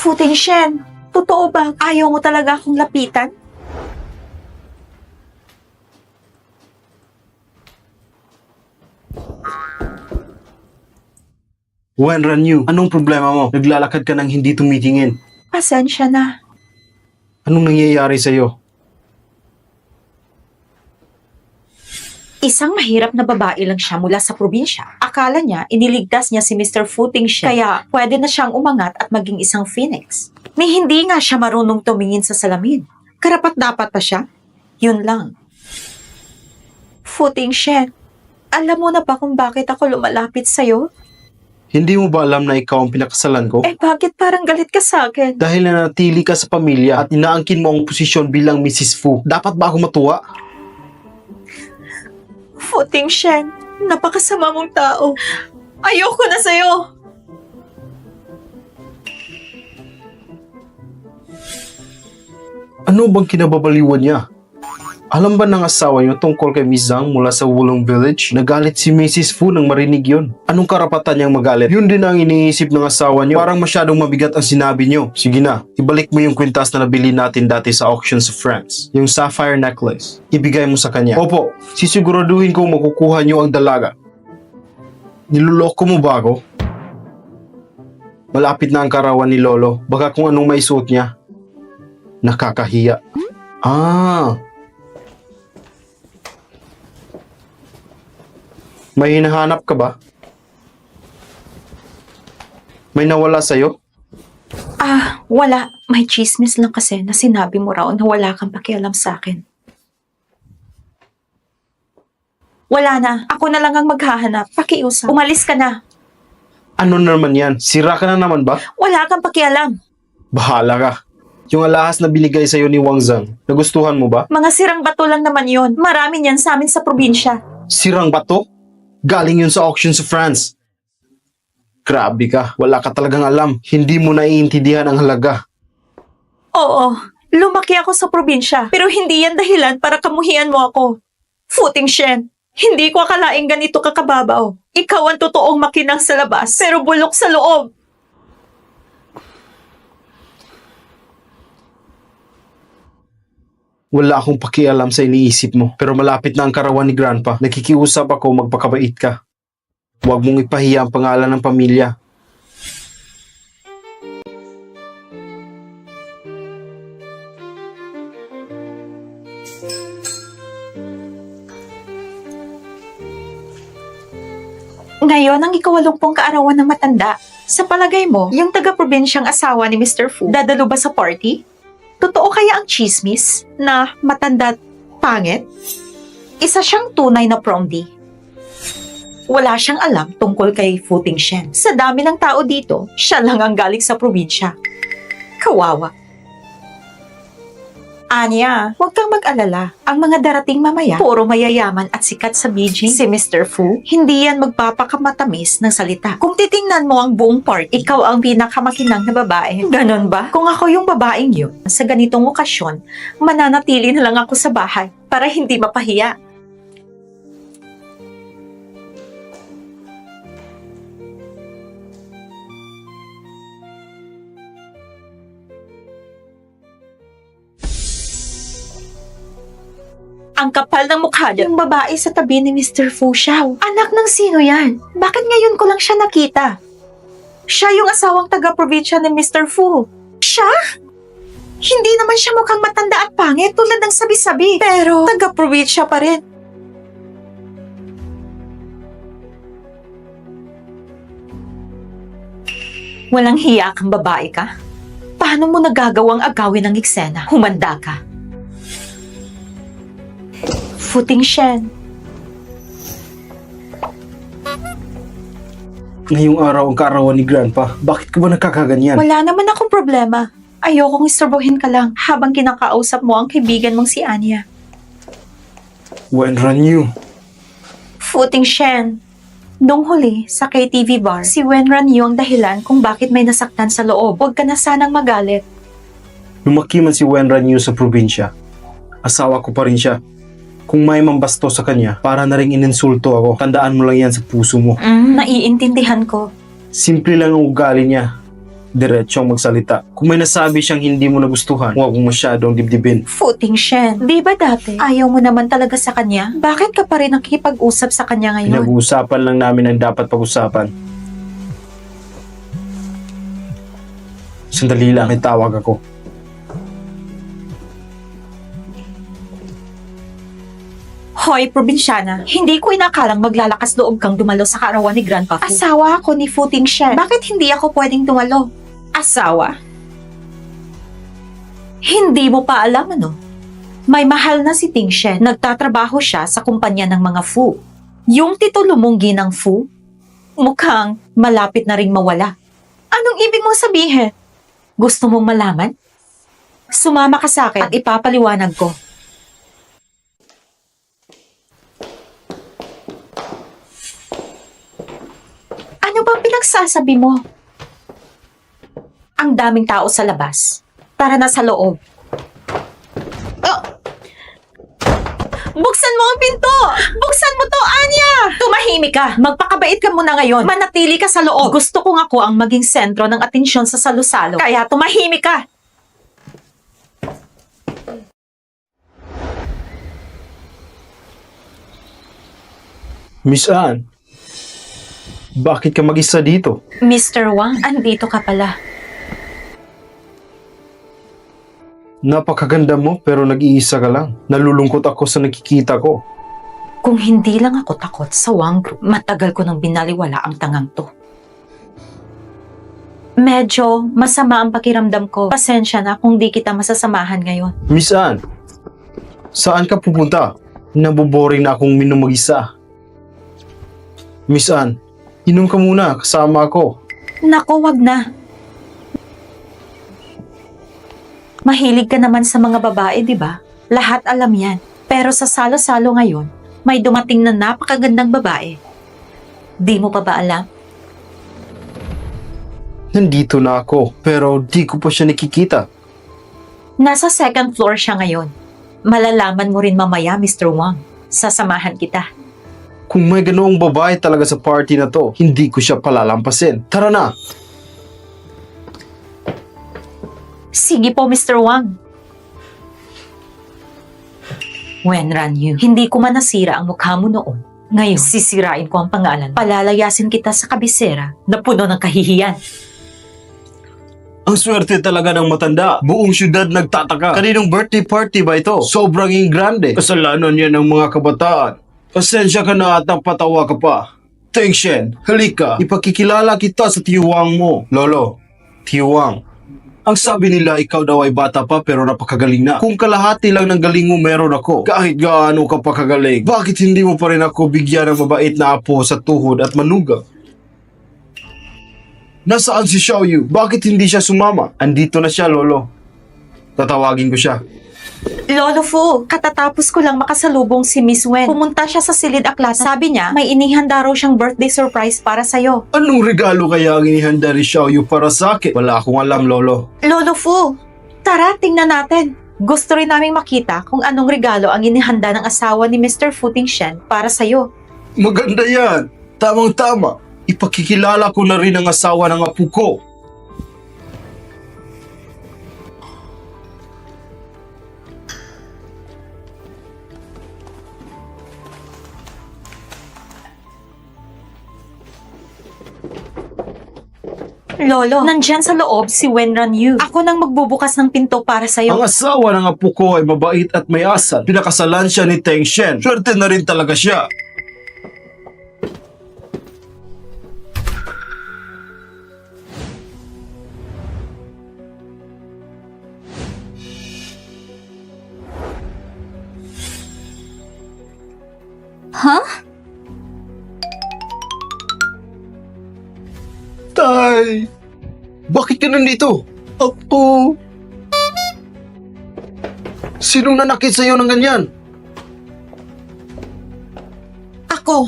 Fu Tingshen, totoo ba? Ayaw mo talaga akong lapitan? Wen Ranyu, anong problema mo? Naglalakad ka nang hindi tumitingin. Pasensya na. Anong nangyayari sa'yo? Isang mahirap na babae lang siya mula sa probinsya. Akala niya, iniligtas niya si Mr. Fu Tingshen, kaya pwede na siyang umangat at maging isang phoenix. Ni hindi nga siya marunong tumingin sa salamin. Karapat-dapat pa siya? Yun lang. Fu Tingshen, alam mo na ba kung bakit ako lumalapit sa'yo? Hindi mo ba alam na ikaw ang pinakasalan ko? Eh bakit parang galit ka sa akin? Dahil nanatili ka sa pamilya at inaangkin mo ang posisyon bilang Mrs. Fu, dapat ba ako matuwa? Fu Tingshen, napakasama mong tao. Ayoko na sa'yo. Ano bang kinababaliwan niya? Alam ba ng asawa niyo tungkol kay Miss Zhang mula sa Wulong Village? Nagalit si Mrs. Fu nang marinig yon. Anong karapatan niyang magalit? Yun din ang iniisip ng asawa niyo. Parang masyadong mabigat ang sinabi niyo. Sige na, ibalik mo yung kwintas na nabili natin dati sa auction sa France. Yung sapphire necklace. Ibigay mo sa kanya. Opo, sisiguraduhin kong makukuha niyo ang dalaga. Niloloko mo ba ako? Malapit na ang karawan ni Lolo. Baka kung anong maisuot niya. Nakakahiya. May hinahanap ka ba? May nawala sa'yo? Wala. May chismis lang kasi na sinabi mo raw na wala kang pakialam sa akin. Wala na. Ako na lang ang maghahanap. Pakiusap. Umalis ka na. Ano naman yan? Sira ka na naman ba? Wala kang pakialam. Bahala ka. Yung alahas na binigay sa'yo ni Wang Zhang, nagustuhan mo ba? Mga sirang bato lang naman yon. Marami niyan sa amin sa probinsya. Sirang bato? Galing yun sa auction sa France. Grabe ka, wala ka talagang alam. Hindi mo naiintindihan ang halaga. Oo. Lumaki ako sa probinsya. Pero hindi yan dahilan para kamuhian mo ako. Fu Tingshen, hindi ko akalaing ganito kakababaw. Ikaw ang totoong makinang sa labas, pero bulok sa loob. Wala akong pakialam sa iniisip mo. Pero malapit na ang karawan ni Grandpa. Nakikiusap ako magpakabait ka. Huwag mong ipahiya ang pangalan ng pamilya. Ngayon ang ikawalumpong kaarawan ng matanda. Sa palagay mo, yung taga-probinsyang asawa ni Mr. Fu, dadalo ba sa party? Totoo kaya ang chismis na matanda at pangit? Isa siyang tunay na prongdi. Wala siyang alam tungkol kay Fu Tingshen. Sa dami ng tao dito, siya lang ang galing sa probinsya. Kawawa. Anya, huwag kang mag-alala. Ang mga darating mamaya, puro mayayaman at sikat sa Beijing. Si Mr. Fu, hindi yan magpapakamatamis ng salita. Kung titingnan mo ang buong party, ikaw ang pinakamakinang na babae. Ganon ba? Kung ako yung babaeng yun, sa ganitong okasyon, mananatili na lang ako sa bahay para hindi mapahiya. Ang kapal ng mukha niya. Yung babae sa tabi ni Mr. Fu Xiao. Anak ng sino yan? Bakit ngayon ko lang siya nakita? Siya yung asawang taga-probinsya ni Mr. Fu. Siya? Hindi naman siya mukhang matanda at pangit tulad ng sabi-sabi. Pero, taga-probinsya pa rin. Walang hiya kang babae ka? Paano mo nagagawang agawin ng eksena? Humanda ka. Futing Shen. Ngayong araw ang kaarawan ni Grandpa. Bakit ka ba nagkakaganyan? Wala naman akong problema. Ayokong istorbohin ka lang habang kinakausap mo ang kaibigan mong si Anya. Wenran Yu. Futing Shen. Nung huli, sa KTV bar, si Wenran Yu ang dahilan kung bakit may nasaktan sa loob. Huwag ka na sanang magalit. Lumaki man si Wenran Yu sa probinsya. Asawa ko pa rin siya. Kung may mambasto sa kanya, para na rin ininsulto ako. Tandaan mo lang yan sa puso mo. Naiintindihan ko. Simple lang ang ugali niya. Diretsong magsalita. Kung may nasabi siyang hindi mo nagustuhan, huwag mo masyadong dibdibin. Futing Shen. Di ba dati, ayaw mo naman talaga sa kanya? Bakit ka pa rin nakikipag-usap sa kanya ngayon? Pinag-uusapan lang namin ang dapat pag-usapan. Sandali lang, may tawag ako. Hoy, probinsyana, hindi ko inakalang maglalakas loob kang dumalo sa kaarawan ni Grandpa Fu. Asawa ako ni Futing Shen. Bakit hindi ako pwedeng dumalo? Asawa? Hindi mo pa alam ano? May mahal na si Ting Shen. Nagtatrabaho siya sa kumpanya ng mga Fu. Yung titulo mong ginang Fu, mukhang malapit na ring mawala. Anong ibig mong sabihin? Gusto mong malaman? Sumama ka sa akin at ipapaliwanag ko. Ano bang pinagsasabi mo? Ang daming tao sa labas. Tara na sa loob. Oh! Buksan mo ang pinto! Buksan mo to, Anya! Tumahimik ka! Magpakabait ka muna ngayon. Manatili ka sa loob. Gusto kong ako ang maging sentro ng atensyon sa salo-salo. Kaya tumahimik ka! Miss Anne, bakit ka mag-isa dito? Mr. Wang, andito ka pala. Napakaganda mo pero nag-iisa ka lang. Nalulungkot ako sa nakikita ko. Kung hindi lang ako takot sa Wang Group, matagal ko nang binaliwala ang tangang to. Medyo masama ang pakiramdam ko. Pasensya na kung di kita masasamahan ngayon. Miss Anne, saan ka pupunta? Naboboring na akong minom mag-isa. Miss Anne, inom ka muna, kasama ako. Nako, wag na. Mahilig ka naman sa mga babae, di ba? Lahat alam yan. Pero sa salo-salo ngayon, may dumating na napakagandang babae. Di mo pa ba alam? Nandito na ako, pero di ko pa siya nakikita. Nasa second floor siya ngayon. Malalaman mo rin mamaya, Mr. Wang. Sasamahan kita. Kung may ganoong babae talaga sa party na to, hindi ko siya palalampasin. Tara na! Sige po, Mr. Wang. Wenran Yu, hindi ko man nasira ang mukha mo noon. Ngayon, sisirain ko ang pangalan. Palalayasin kita sa kabisera na puno ng kahihiyan. Ang swerte talaga ng matanda. Buong syudad nagtataka. Kaninong birthday party ba ito? Sobrang ingrande. Kasalanan yan ng mga kabataan. Pasensya ka na at napatawa ka pa. Ting Shen, halika. Ipakikilala kita sa tiyuwang mo. Lolo, tiyuwang. Ang sabi nila ikaw daw ay bata pa pero napakagaling na. Kung kalahati lang ng galing mo meron ako. Kahit gaano ka pa kagaling. Bakit hindi mo pa rin ako bigyan ng mabait na apo sa tuhod at manugang? Nasaan si Xiaoyu? Bakit hindi siya sumama? Andito na siya, Lolo. Tatawagin ko siya. Lolo Fu, katatapos ko lang makasalubong si Miss Wen. Pumunta siya sa Silid Aklat. Sabi niya, may inihanda raw siyang birthday surprise para sa'yo. Anong regalo kaya ang inihanda ni Xiaoyu para sa akin? Wala akong alam, Lolo. Lolo Fu, tara, tingnan natin. Gusto rin naming makita kung anong regalo ang inihanda ng asawa ni Mr. Futing Shen para sa'yo. Maganda yan. Tamang-tama. Ipakikilala ko na rin ang asawa ng apo ko. Lolo, nandyan sa loob si Wenran Yu. Ako nang magbubukas ng pinto para sa'yo. Ang asawa ng apo ko ay mabait at may asal. Pinakasalan siya ni Teng Shen. Swerte na rin talaga siya. Huh? Tay! Bakit ka nandito? Ako... Sinong nanakit sa'yo ng ganyan? Ako.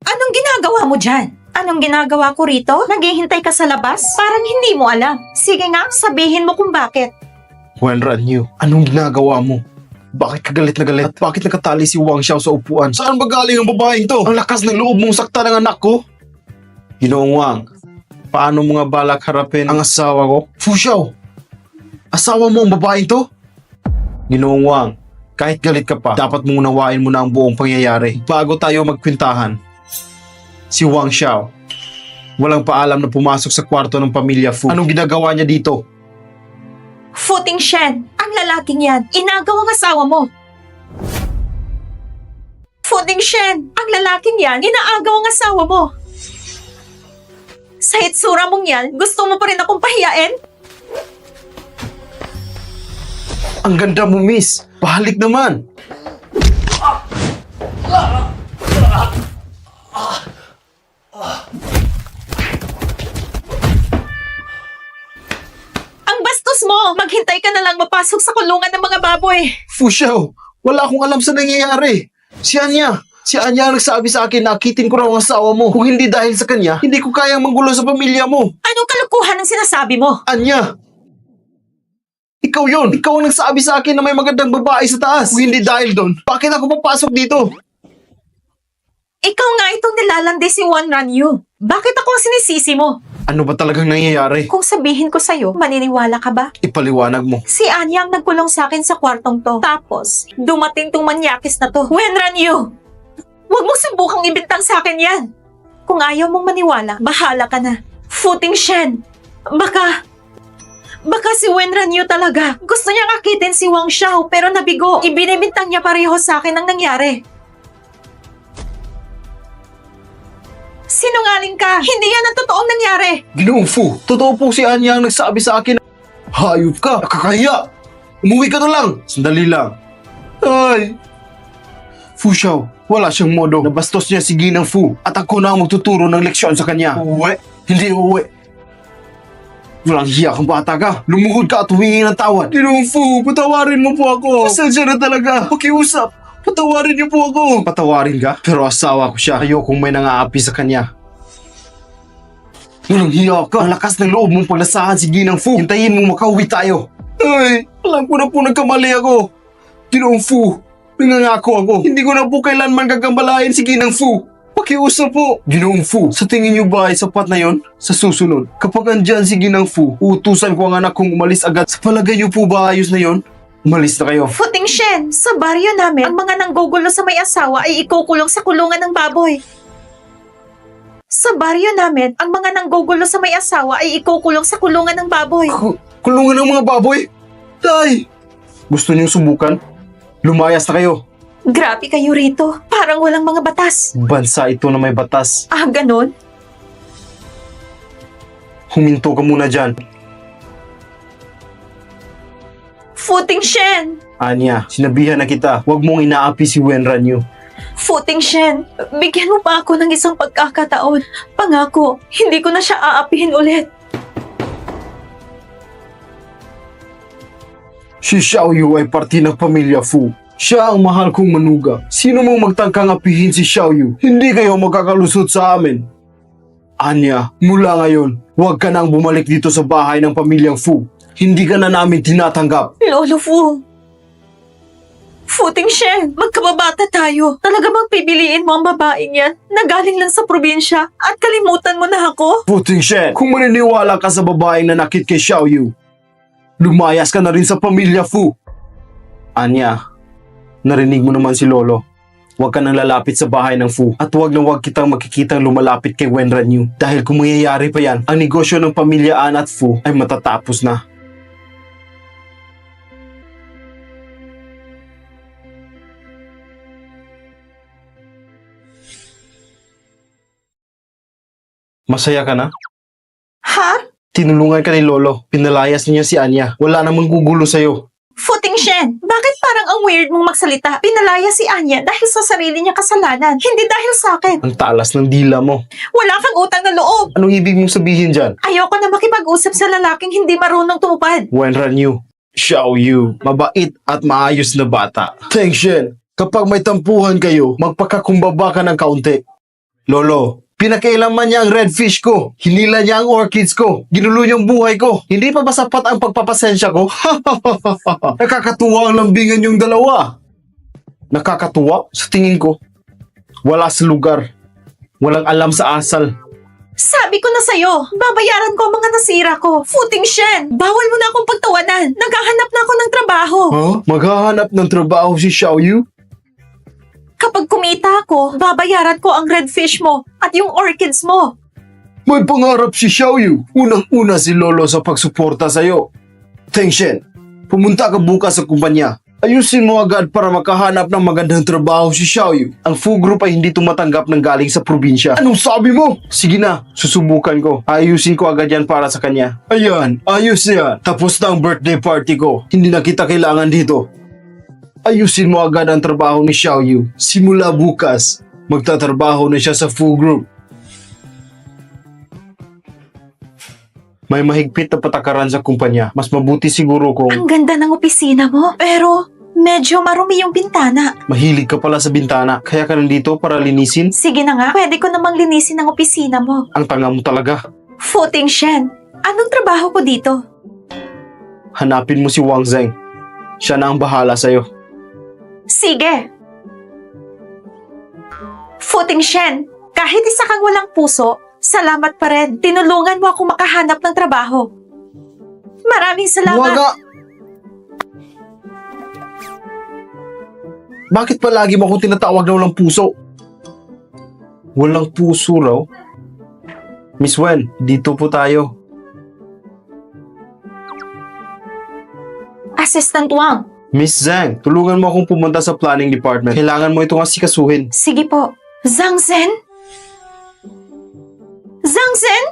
Anong ginagawa mo dyan? Anong ginagawa ko rito? Naghihintay ka sa labas? Parang hindi mo alam. Sige nga, sabihin mo kung bakit. Wenran Yu, anong ginagawa mo? Bakit ka galit na galit? At bakit nakatali si Wang Xiao sa upuan? Saan ba galing ang babaeng to? Ang lakas ng loob mong sakta ng anak ko? Ginoong Wang, paano mo nga balak harapin ang asawa ko? Fu Xiao, asawa mo ang babaeng to? Ginoong Wang, kahit galit ka pa, dapat mong unawain mo na ang buong pangyayari bago tayo magkwintahan. Si Wang Xiao, walang paalam na pumasok sa kwarto ng pamilya Fu. Anong ginagawa niya dito? Fu Tingshen, ang lalaking yan, inagaw ang asawa mo. Fu Tingshen, ang lalaking yan, inaagaw ang asawa mo. Sa itsura mong yan, gusto mo pa rin akong pahiyain? Ang ganda mo, miss. Pahalik naman. Ang bastos mo! Maghintay ka na lang mapasok sa kulungan ng mga baboy. Fu Xiao, wala akong alam sa nangyayari. Si Anya ang nagsabi sa akin na akitin ko raw ang asawa mo. Kung hindi dahil sa kanya, hindi ko kayang manggulo sa pamilya mo. Anong kalukuhan ang sinasabi mo? Anya! Ikaw yon. Ikaw ang nagsabi sa akin na may magandang babae sa taas. Kung hindi dahil doon, bakit ako papasok dito? Ikaw nga itong nilalandi si Wenran Yu. Bakit ako ang sinisisi mo? Ano ba talagang nangyayari? Kung sabihin ko sa'yo, maniniwala ka ba? Ipaliwanag mo. Si Anya ang nagkulong sa akin sa kwartong to. Tapos, dumating tong manyakis na to. Wenran Yu! Huwag mong subukang ibintang sa akin yan. Kung ayaw mong maniwala, bahala ka na. Fu Tingshen, Baka si Wenran Yu talaga. Gusto niyang akitin si Wang Xiao pero nabigo. Ibinibintang niya pareho sa akin ang nangyari. Sinungaling ka! Hindi yan ang totoong nangyari! Ginoong Fu, totoo po si Anya ang nagsabi sa akin na hayop ka, nakakahiya. Umuwi ka na lang. Sandali lang. Ay! Fu Xiao, wala siyang modo. Nabastos niya si Ginang Fu at ako na ang magtuturo ng leksyon sa kanya. Uwi? Hindi uwi. Walang hiya kang bata ka. Lumuhod ka at humingi ng tawad. Ginoong Fu, patawarin mo po ako. Pasensya na talaga. Pakiusap. Patawarin niyo po ako. Patawarin ka? Pero asawa ko siya. Ayokong may nangaapi sa kanya. Walang hiya ka. Ang lakas ng loob mong paglasahan si Ginang Fu. Hintayin mo makauwi tayo. Ay, alam ko na po nagkamali ako. Ginoong Fu, nangangako ako. Hindi ko na po kailanman gagambalain si Ginang Fu. Pakiusap po. Ginoong Fu, sa tingin niyo ba ay sapat na yon? Sa susunod, kapag andyan si Ginang Fu, utusan ko ang anak kong umalis agad. Sa palagay niyo po ba ayos na yon? Umalis na kayo. Fu Tingshen, sa baryo namin, ang mga nanggugulo sa may asawa ay ikukulong sa kulungan ng baboy. Sa baryo namin, ang mga nanggugulo sa may asawa ay ikukulong sa kulungan ng baboy. Kulungan ng mga baboy? Tay! Gusto niyong subukan? Lumayas na kayo. Grabe kayo rito. Parang walang mga batas. Bansa ito na may batas. Ah, ganon? Huminto ka muna dyan. Fu Tingshen! Anya, sinabihan na kita, huwag mong inaapi si Wenran Yu. Fu Tingshen, bigyan mo pa ako ng isang pagkakataon. Pangako, hindi ko na siya aapihin ulit. Si Xiao Yu ay parte ng pamilya Fu. Siya ang mahal kong manuga. Sino mong magtangkang apihin si Xiao Yu? Hindi kayo magkakalusot sa amin. Anya, mula ngayon, huwag ka nang bumalik dito sa bahay ng pamilyang Fu. Hindi ka na namin tinatanggap. Lolo Fu. Fu Tingshen, magkababata tayo. Talaga bang pipiliin mo ang babaeng yan na galing lang sa probinsya at kalimutan mo na ako? Fu Tingshen, kung maniniwala ka sa babaeng nanakit kay Xiao Yu, lumayas ka na rin sa pamilya Fu. Anya, narinig mo naman si Lolo. Huwag ka nang lalapit sa bahay ng Fu at huwag na huwag kitang makikitang lumalapit kay Wenran Yu. Dahil kung mangyayari pa yan, ang negosyo ng pamilya An at Fu ay matatapos na. Masaya ka na? Ha? Tinulungan ka ni Lolo. Pinalayas niya si Anya. Wala namang gugulo sa'yo. Futing Shen, bakit parang ang weird mong magsalita? Pinalaya si Anya dahil sa sarili niya kasalanan, hindi dahil sa akin. Ang talas ng dila mo. Wala kang utang na loob. Anong ibig mong sabihin dyan? Ayoko na makipag-usap sa lalaking hindi marunong tumupad. Wenran Yu, Xiao Yu, mabait at maayos na bata. Teng Shen, kapag may tampuhan kayo, magpakakumbaba ka ng kaunti. Lolo, pinakailaman niya ang redfish ko. Hinila niya ang orchids ko. Ginulo niya ang buhay ko. Hindi pa ba sapat ang pagpapasensya ko? Nakakatuwa ang lambingan yung dalawa. Nakakatuwa? Sa tingin ko, wala sa lugar. Walang alam sa asal. Sabi ko na sa'yo, babayaran ko ang mga nasira ko. Futing Shen, bawal mo na akong pagtawanan. Naghahanap na ako ng trabaho. Huh? Maghahanap ng trabaho si Xiao Yu? Kapag kumita ako, babayaran ko ang redfish mo at yung orchids mo. May pangarap si Xiao Yu. Unang-una si Lolo sa pagsuporta sa'yo. Teng Shen, pumunta ka bukas sa kumpanya. Ayusin mo agad para makahanap ng magandang trabaho si Xiao Yu. Ang Fu Group ay hindi tumatanggap ng galing sa probinsya. Anong sabi mo? Sige na, susubukan ko. Ayusin ko agad yan para sa kanya. Ayan, ayos yan. Tapos na ang birthday party ko. Hindi na kita kailangan dito. Ayusin mo agad ang trabaho ni Xiao Yu. Simula bukas, magtatrabaho na siya sa Fu Group. May mahigpit na patakaran sa kumpanya. Mas mabuti siguro kung Ang ganda ng opisina mo, pero medyo marumi yung bintana. mahilig ka pala sa bintana. Kaya ka nandito para linisin. Sige na nga, pwede ko namang linisin ang opisina mo. Ang tanga mo talaga. Futing Shen, anong trabaho ko dito? Hanapin mo si Wang Zheng. Siya na ang bahala sa'yo. Sige. Futing Shen, kahit isa kang walang puso, salamat pa rin. Tinulungan mo ako makahanap ng trabaho. Maraming salamat. Waga! Bakit pa lagi mo akong tinatawag na walang puso? Walang puso raw? Miss Wen, dito po tayo. Assistant Wang, Miss Zhang, tulungan mo akong pumunta sa planning department. Kailangan mo itong asikasuhin. sige po. Zhang Zhen? Zhang Zhen?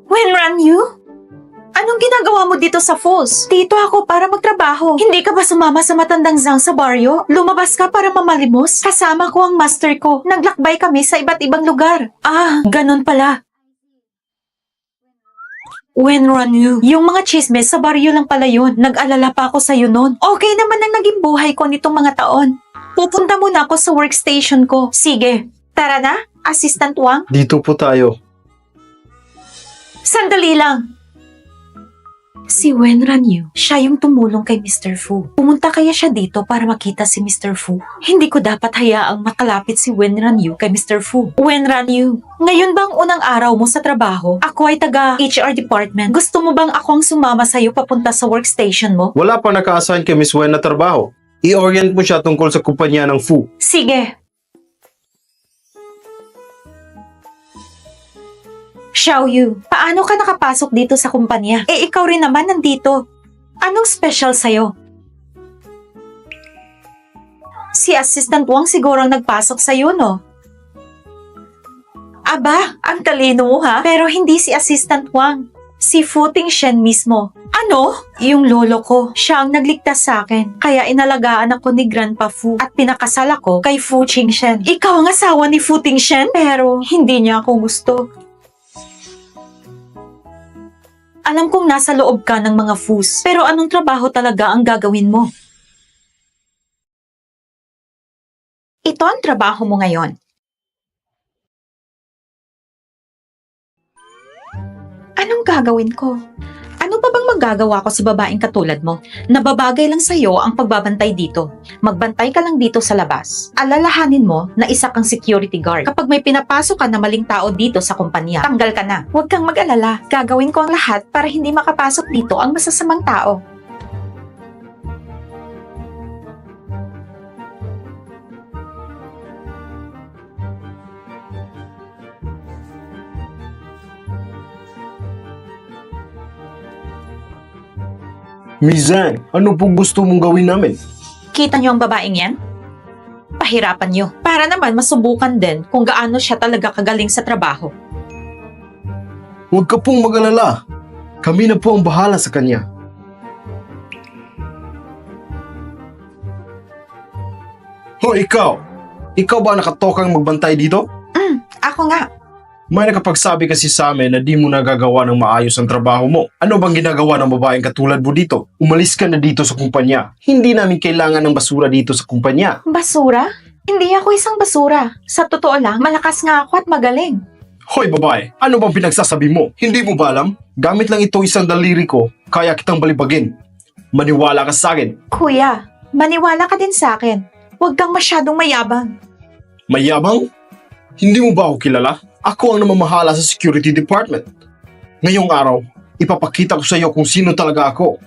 Wenran Yu? Anong ginagawa mo dito sa falls? Dito ako para magtrabaho. Hindi ka ba sumama sa matandang Zhang sa baryo? Lumabas ka para mamalimos? Kasama ko ang master ko. Naglakbay kami sa iba't ibang lugar. Ah, ganun pala. Wenran Yu, yung mga chismes sa baryo lang pala yun. Nag-alala pa ako sa'yo noon. Okay naman ang naging buhay ko nitong mga taon. Pupunta muna ako sa workstation ko. Sige, tara na, Assistant Wang. Dito po tayo. Sandali lang. Si Wenran Yu, siya yung tumulong kay Mr. Fu. Pumunta kaya siya dito para makita si Mr. Fu. Hindi ko dapat hayaang makalapit si Wenran Yu kay Mr. Fu. Wenran Yu, ngayon bang unang araw mo sa trabaho? Ako ay taga HR department. Gusto mo bang akong sumama sa'yo papunta sa workstation mo? Wala pa naka-assign kay Miss Wen na trabaho. I-orient mo siya tungkol sa kumpanya ng Fu. Sige. Xiao Yu, paano ka nakapasok dito sa kumpanya? Eh, ikaw rin naman nandito. Anong special sa'yo? Si Assistant Wang siguro ang nagpasok sa'yo, no? Aba, ang talino mo ha? Pero hindi si Assistant Wang. Si Futing Shen mismo. Ano? Yung lolo ko. Siya ang nagligtas sa akin. Kaya inalagaan ako ni Grandpa Fu at pinakasal ako kay Fu Qingxen. Ikaw ang asawa ni Futing Shen? Pero hindi niya ako gusto. Alam kong nasa loob ka ng mga Fus. Pero anong trabaho talaga ang gagawin mo? Ito ang trabaho mo ngayon. Anong gagawin ko? Ano pa bang magagawa ko sa babaeng katulad mo? Nababagay lang sa'yo ang pagbabantay dito. Magbantay ka lang dito sa labas. Alalahanin mo na isa kang security guard. Kapag may pinapasok ka na maling tao dito sa kumpanya, tanggal ka na. Huwag kang mag-alala. Gagawin ko ang lahat para hindi makapasok dito ang masasamang tao. Miss Zhang, ano po gusto mong gawin namin? Kita niyo ang babaeng yan? Pahirapan niyo. Para naman masubukan din kung gaano siya talaga kagaling sa trabaho. Huwag ka pong mag-alala. Kami na po ang bahala sa kanya. Hoy, ikaw! Ikaw ba nakatokang magbantay dito? Ako nga. May nakapagsabi kasi sa amin na di mo nagagawa ng maayos ang trabaho mo. Ano bang ginagawa ng babaeng katulad mo dito? Umalis ka na dito sa kumpanya. Hindi namin kailangan ng basura dito sa kumpanya. Basura? Hindi ako isang basura. Sa totoo lang, malakas nga ako at magaling. Hoy babae, ano bang pinagsasabi mo? Hindi mo ba alam? Gamit lang ito isang daliri ko, kaya kitang balibagin. Maniwala ka sa akin. Kuya, maniwala ka din sa akin. Huwag kang masyadong mayabang. Mayabang? Hindi mo ba ako kilala? Ako ang namamahala sa security department. Ngayong araw, ipapakita ko sa iyo kung sino talaga ako.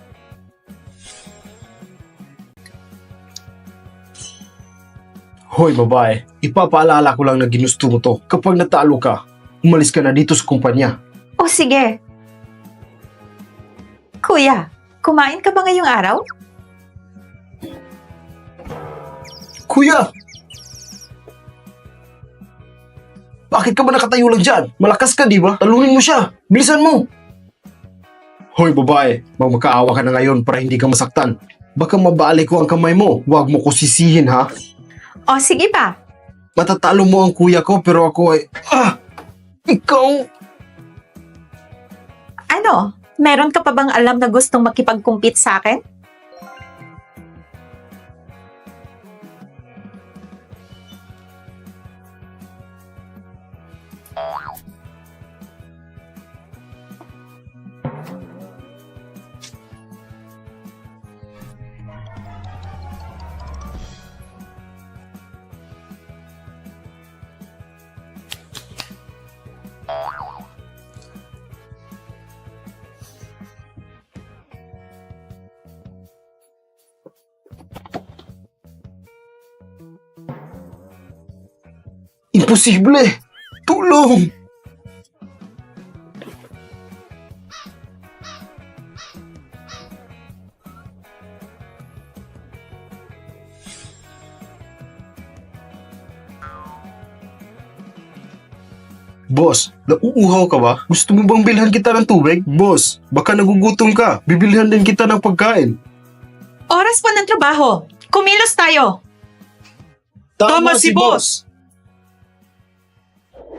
Hoy babae, ipapaalala ko lang na ginusto mo to. Kapag natalo ka, umalis ka na dito sa kumpanya. O sige. Kuya, kumain ka ba ngayong araw? Kuya! Bakit ka ba nakatayo lang dyan? Malakas ka, di ba? Talunin mo siya! Bilisan mo! Hoy babae, magmakaawa ka na ngayon para hindi ka masaktan. Baka mabali ko ang kamay mo. Huwag mo ko sisihin, ha? O sige pa. Matatalo mo ang kuya ko pero ako ay... Ikaw... Ano? Meron ka pa bang alam na gustong makipag-compete sa akin? Imposible! Tulong! Boss, nauuhaw ka ba? Gusto mo bang bilhan kita ng tubig? Boss, baka nagugutom ka. Bibilhan din kita ng pagkain. Oras pa ng trabaho. Kumilos tayo. Tama si boss!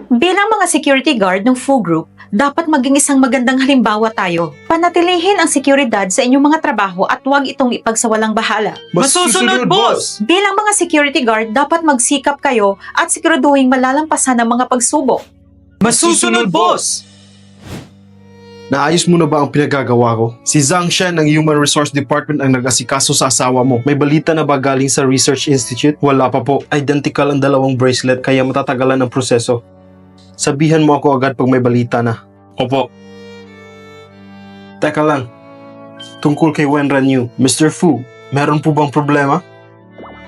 Bilang mga security guard ng Fu Group, dapat maging isang magandang halimbawa tayo. Panatilihin ang seguridad sa inyong mga trabaho at huwag itong ipagsawalang bahala. Masusunod, boss! Bilang mga security guard, dapat magsikap kayo at siguraduhin malalampasan ang mga pagsubok. Masusunod, boss! Naayos mo na ba ang pinagagawa ko? Si Zhang Shen ng Human Resource Department ang nag-asikaso sa asawa mo. May balita na ba galing sa Research Institute? Wala pa po. Identical ang dalawang bracelet kaya matatagalan ang proseso. Sabihan mo ako agad pag may balita na. Opo. Teka lang. Tungkol kay Wenran Yu, Mr. Fu, meron po bang problema?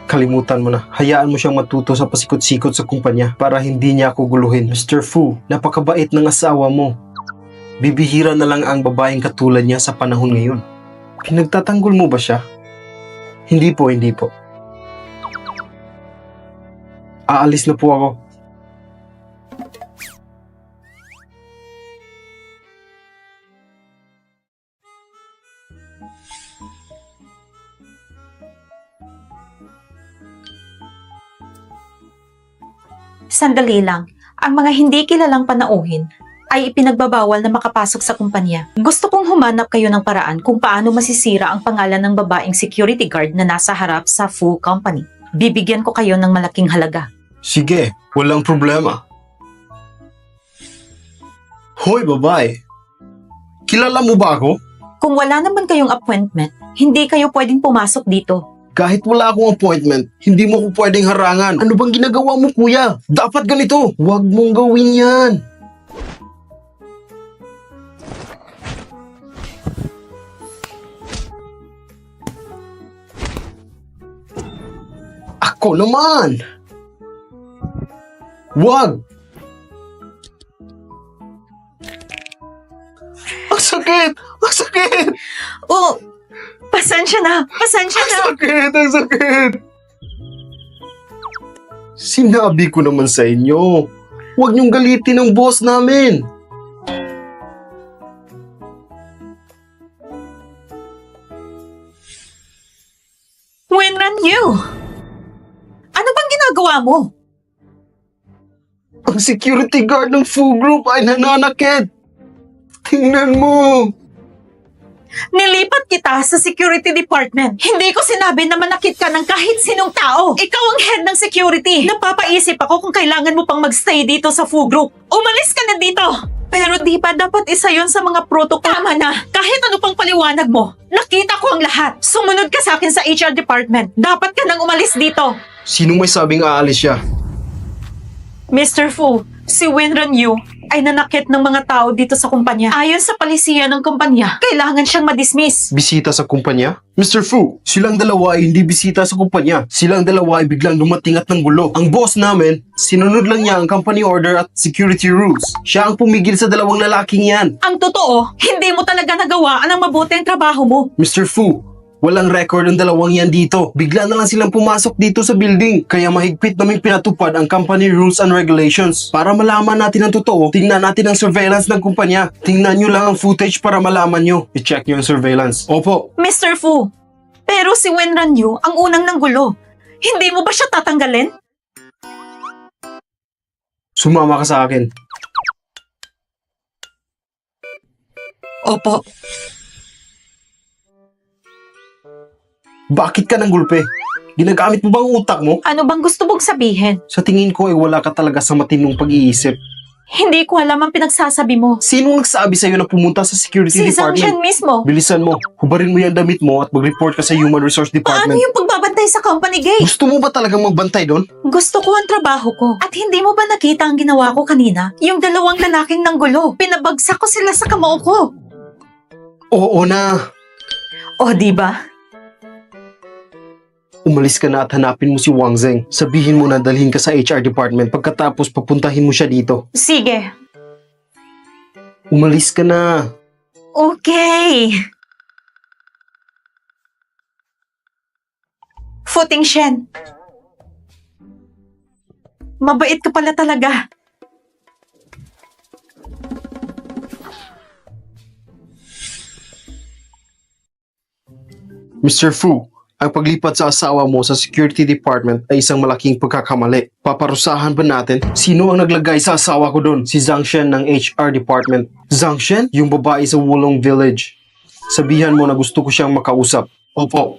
Kalimutan mo na. Hayaan mo siyang matuto sa pasikot-sikot sa kumpanya para hindi niya ako guluhin. Mr. Fu, napakabait ng asawa mo. Bibihira na lang ang babaeng katulad niya sa panahon ngayon. Pinagtatanggol mo ba siya? Hindi po, hindi po. Aalis na po ako. Sandali lang. Ang mga hindi kilalang panauhin ay ipinagbabawal na makapasok sa kumpanya. Gusto kong humanap kayo ng paraan kung paano masisira ang pangalan ng babaeng security guard na nasa harap sa Fu Company. Bibigyan ko kayo ng malaking halaga. Sige, walang problema. Hoy, babae. Kilala mo ba ako? Kung wala naman kayong appointment, hindi kayo pwedeng pumasok dito. Kahit wala akong appointment, hindi mo ko pwedeng harangan. Ano bang ginagawa mo, kuya? Dapat ganito. Huwag mong gawin yan. Ako naman. Huwag. Ang sakit! Ang sakit! Oh, Pasensya na. Pasensya na. Sakit! Ang sakit! Sinabi ko naman sa inyo, huwag niyong galitin ang boss namin. Wenran Yu! Ano bang ginagawa mo? Ang security guard ng Fu Group ay nananakit. Tingnan mo. Nilipat kita sa security department. Hindi ko sinabi na manakit ka ng kahit sinong tao. Ikaw ang head ng security. Napapaisip ako kung kailangan mo pang magstay dito sa Fu Group. Umalis ka na dito! Pero di ba dapat isa yon sa mga protocol? Tama na! Kahit ano pang paliwanag mo, nakita ko ang lahat. Sumunod ka sa akin sa HR department. Dapat ka nang umalis dito. Sinong may sabing aalis siya? Mr. Fu, si Wenran Yu ay nanakit ng mga tao dito sa kumpanya. Ayon sa palisiyan ng kumpanya, kailangan siyang madismiss. Bisita sa kumpanya? Mr. Fu, silang dalawa ay hindi bisita sa kumpanya. Silang dalawa ay biglang dumating at nanggulo. Ang boss namin, sinunod lang niya ang company order at security rules. Siya ang pumigil sa dalawang lalaking yan. Ang totoo, hindi mo talaga nagawaan ang mabuti ang trabaho mo. Mr. Fu, walang record ang dalawang yan dito. Bigla na lang silang pumasok dito sa building. Kaya mahigpit naming pinatupad ang company rules and regulations. Para malaman natin ang totoo, tingnan natin ang surveillance ng kumpanya. Tingnan nyo lang ang footage para malaman nyo. I-check nyo ang surveillance. Opo. Mr. Fu, pero si Wenran Yu ang unang nanggulo. Hindi mo ba siya tatanggalin? Sumama ka sa akin. Opo. Bakit ka nang gulpe? Ginagamit mo bang utak mo? Ano bang gusto mong sabihin? Sa tingin ko ay wala ka talaga sa matinong pag-iisip. Hindi ko alam ang pinagsasabi mo. Sinong nagsabi sa'yo na pumunta sa security Si Zhang Shen department? mismo. Bilisan mo. Hubarin mo yung damit mo at mag-report ka sa Human Resource Paano Department. yung pagbabantay sa company gate? Gusto mo ba talagang magbantay doon? Gusto ko ang trabaho ko. At hindi mo ba nakita ang ginawa ko kanina? Yung dalawang lalaking nanggulo. Pinabagsak ko sila sa kamao ko. Oo na. O, di ba? Umalis ka na at hanapin mo si Wang Zeng. Sabihin mo na dalhin ka sa HR department pagkatapos papuntahin mo siya dito. Sige. Umalis ka na. Okay. Futing Shen. Mabait ka pala talaga. Mr. Fu, ang paglipat sa asawa mo sa security department ay isang malaking pagkakamali. Paparusahan ba natin? Sino ang naglagay sa asawa ko doon? Si Zhang Shen ng HR department. Zhang Shen? Yung babae sa Wulong Village. Sabihan mo na gusto ko siyang makausap. Opo.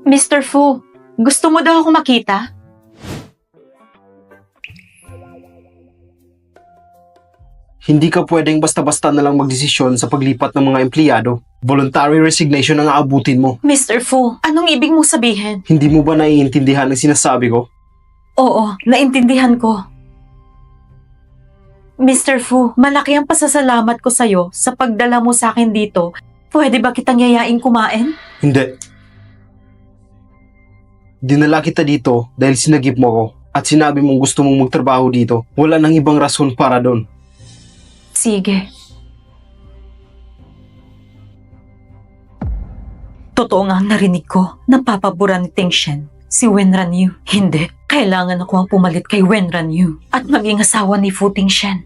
Mr. Fu, gusto mo daw ako makita? Hindi ka pwedeng basta-basta na lang magdesisyon sa paglipat ng mga empleyado. Voluntary resignation ang aabutin mo. Mr. Fu, anong ibig mong sabihin? Hindi mo ba naiintindihan ang sinasabi ko? Oo, naintindihan ko. Mr. Fu, malaki ang pasasalamat ko sa'yo sa pagdala mo sa akin dito. Pwede ba kitang yayain kumain? Hindi. Dinala kita dito dahil sinagip mo ko at sinabi mong gusto mong magtrabaho dito. Wala nang ibang rason para doon. Sige. Totoo nga ang narinig ko. Napapabura ni Ting Shen. Si Wenran Yu. Hindi. Kailangan ako ang pumalit kay Wenran Yu. At maging asawa ni Fu Ting Shen.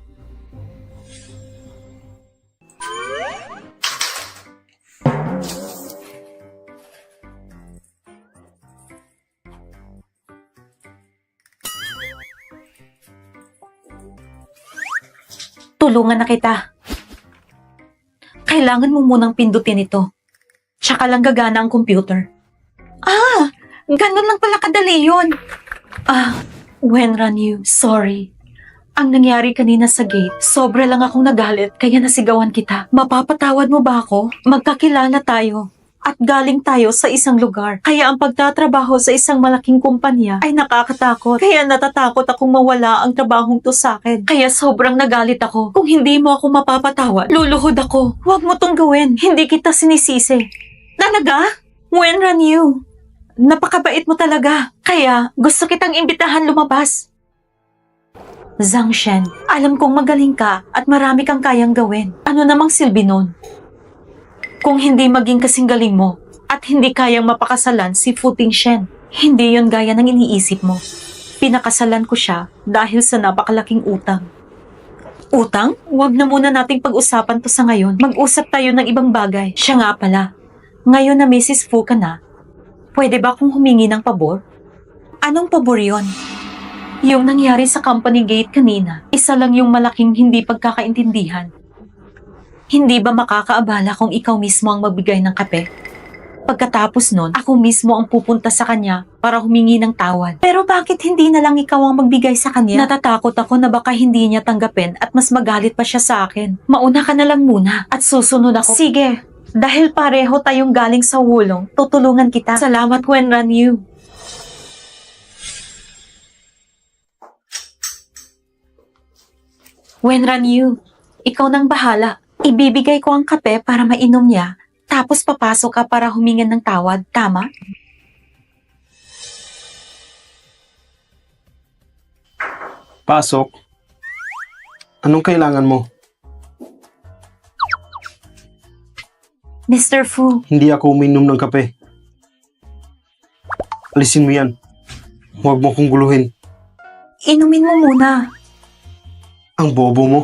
Tulungan na kita. Kailangan mo munang pindutin ito. Tsaka lang gagana ang computer. Ah! Ganun lang pala kadali yun. Wenran Yu, sorry. Ang nangyari kanina sa gate, sobra lang akong nagalit kaya nasigawan kita. Mapapatawad mo ba ako? Magkakilala tayo. At galing tayo sa isang lugar. Kaya ang pagtatrabaho sa isang malaking kumpanya ay nakakatakot. Kaya natatakot akong mawala ang trabahong to sa akin. Kaya sobrang nagalit ako. Kung hindi mo ako mapapatawad, luluhod ako. Huwag mo tong gawin. Hindi kita sinisisi. Talaga? Wenran Yu. Napakabait mo talaga. Kaya gusto kitang imbitahan lumabas. Zhang Shen, alam kong magaling ka at marami kang kayang gawin. Ano namang silbi nun? Kung hindi maging kasing galing mo at hindi kayang mapakasalan si Fu Tingshen, hindi yon gaya ng iniisip mo. Pinakasalan ko siya dahil sa napakalaking utang. Utang? Huwag na muna nating pag-usapan to sa ngayon. Mag-usap tayo ng ibang bagay. Siya nga pala, ngayon na Mrs. Fu ka na, pwede ba akong humingi ng pabor? Anong pabor yon? Yung nangyari sa company gate kanina, isa lang yung malaking hindi pagkakaintindihan. Hindi ba makakaabala kung ikaw mismo ang magbigay ng kape? Pagkatapos nun, ako mismo ang pupunta sa kanya para humingi ng tawad. Pero bakit hindi na lang ikaw ang magbigay sa kanya? Natatakot ako na baka hindi niya tanggapin at mas magalit pa siya sa akin. Mauna ka na lang muna at susunod ako. Sige, dahil pareho tayong galing sa wulong, tutulungan kita. Salamat, Wenran Yu. Wenran Yu, ikaw nang bahala. Ibibigay ko ang kape para mainom niya, tapos papasok ka para humingan ng tawad, tama? Pasok. Anong kailangan mo? Mr. Fu, Hindi ako uminom ng kape. Alisin mo yan. Huwag mo kong guluhin. inumin mo muna. Ang bobo mo.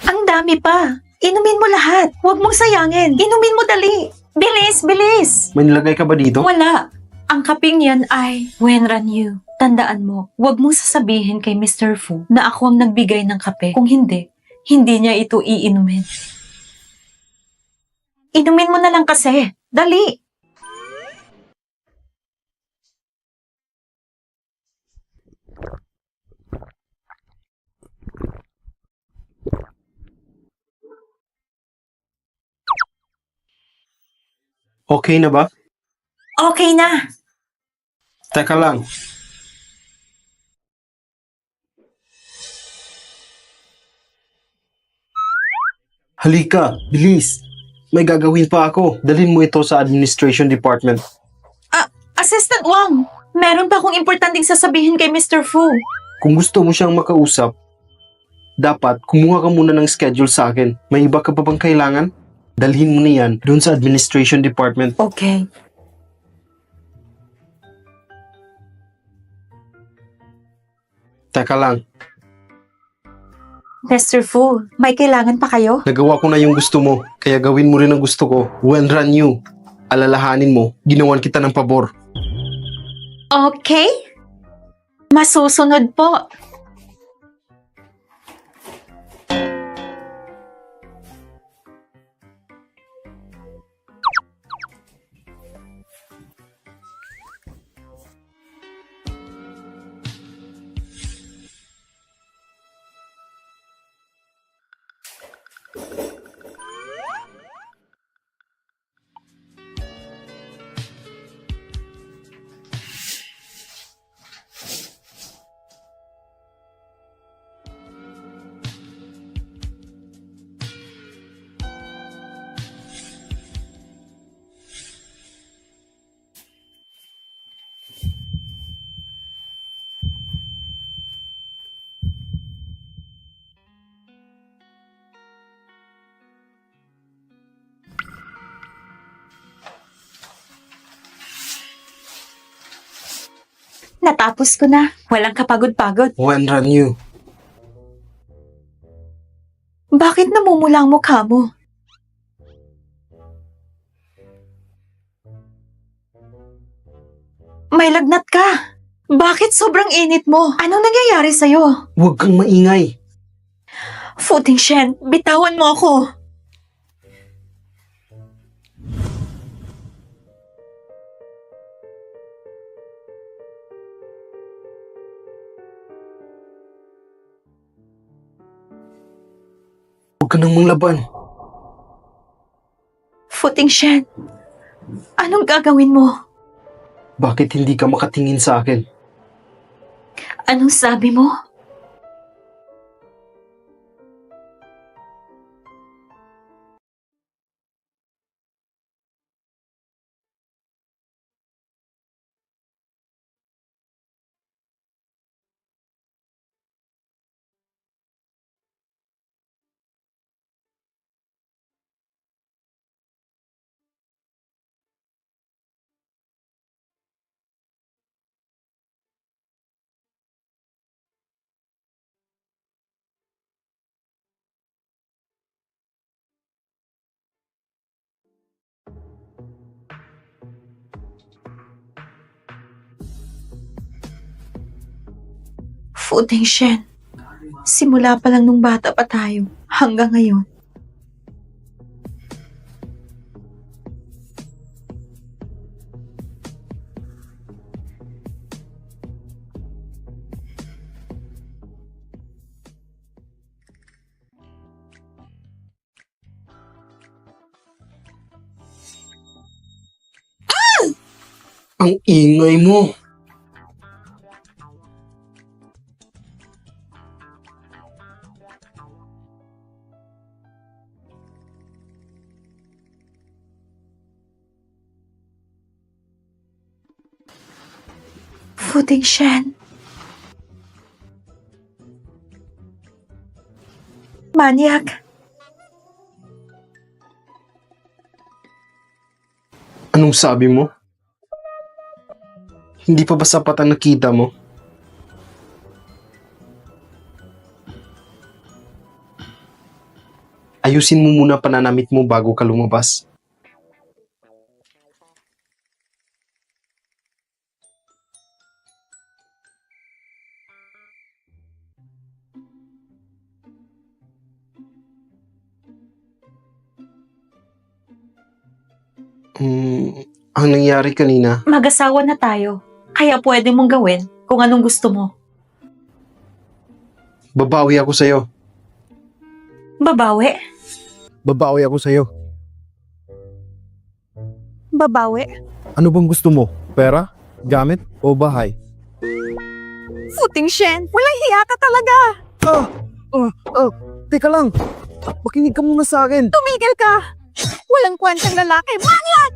Ang dami pa. Inumin mo lahat. Huwag mong sayangin. Inumin mo dali. Bilis, bilis. May nilagay ka ba dito? Wala. Ang kaping yan ay Wenran Yu. Tandaan mo, huwag mong sasabihin kay Mr. Fu na ako ang nagbigay ng kape. Kung hindi, hindi niya ito iinumin. Inumin mo na lang kasi. Dali. Okay na ba? Okay na. Teka lang. Halika, bilis. May gagawin pa ako. Dalhin mo ito sa administration department. Assistant Wang, meron pa akong importanteng sasabihin kay Mr. Fu. Kung gusto mo siyang makausap, dapat kumuha ka muna ng schedule sa akin. May iba ka pa bang kailangan? Dalhin mo na yan doon sa administration department. Okay. Teka lang, Mr. Fu, may kailangan pa kayo? nagawa ko na yung gusto mo, kaya gawin mo rin ang gusto ko. Wenran Yu, alalahanin mo, ginawan kita ng pabor. Okay. Masusunod po. Natapos ko na. Walang kapagod-pagod. Wenran Yu, Bakit namumula ang mukha mo? May lagnat ka. Bakit sobrang init mo? Anong nangyayari sa'yo? huwag kang maingay. Fu Tingshen, bitawan mo ako. Huwag ka nang manglaban. Fu Tingshen, anong gagawin mo? Bakit hindi ka makatingin sa akin? Anong sabi mo? Fu Tingshen, simula pa lang nung bata pa tayo hanggang ngayon. Ang ingay mo. Fu Tingshen. Maniac. Anong sabi mo? Hindi pa ba sapat ang nakita mo? Ayusin mo muna pananamit mo bago ka lumabas. Ang nangyari kanina, Mag-asawa na tayo. Kaya pwede mong gawin kung anong gusto mo. babawi ako sa'yo. Babawi? Babawi ako sa'yo. Babawi? Ano bang gusto mo? Pera? Gamit? O bahay? Fu Tingshen, walang hiya ka talaga. Teka lang! Makinig ka muna sa akin! Tumigil ka. Walang kwentang lalaki. Maniac!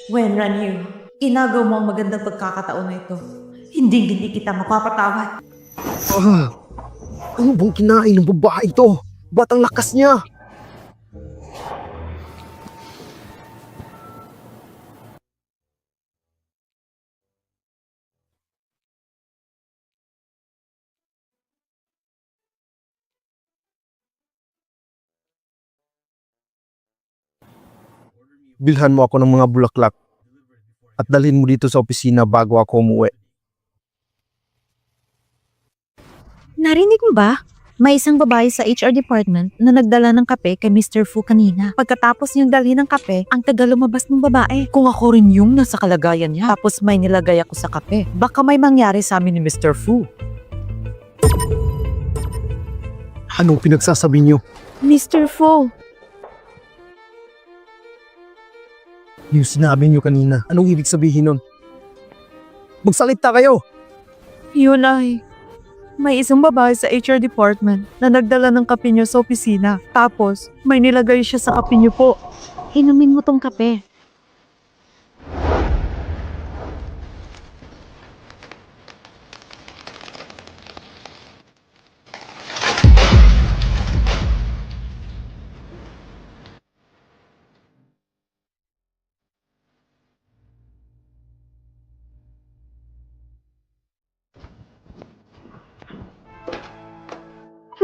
Wenran Yu, inagaw mo ang magandang pagkakataon na ito. Hindi kita mapapatawad. Ano bang kinain ng babae ito? Ba't ang lakas niya? Bilhan mo ako ng mga bulaklak at dalhin mo dito sa opisina bago ako umuwi. Narinig mo ba? May isang babae sa HR department na nagdala ng kape kay Mr. Fu kanina. Pagkatapos niyang dalhin ng kape, ang tagal lumabas ng babae. Kung ako rin yung nasa kalagayan niya, tapos may nilagay ako sa kape, baka may mangyari sa amin ni Mr. Fu. Anong pinagsasabi niyo? Mr. Fu, Yung sinabi niyo kanina, anong ibig sabihin nun? Magsalita kayo! yun ay, may isang babae sa HR department na nagdala ng kape niyo sa opisina. Tapos, may nilagay siya sa kape niyo po. Inumin mo tong kape.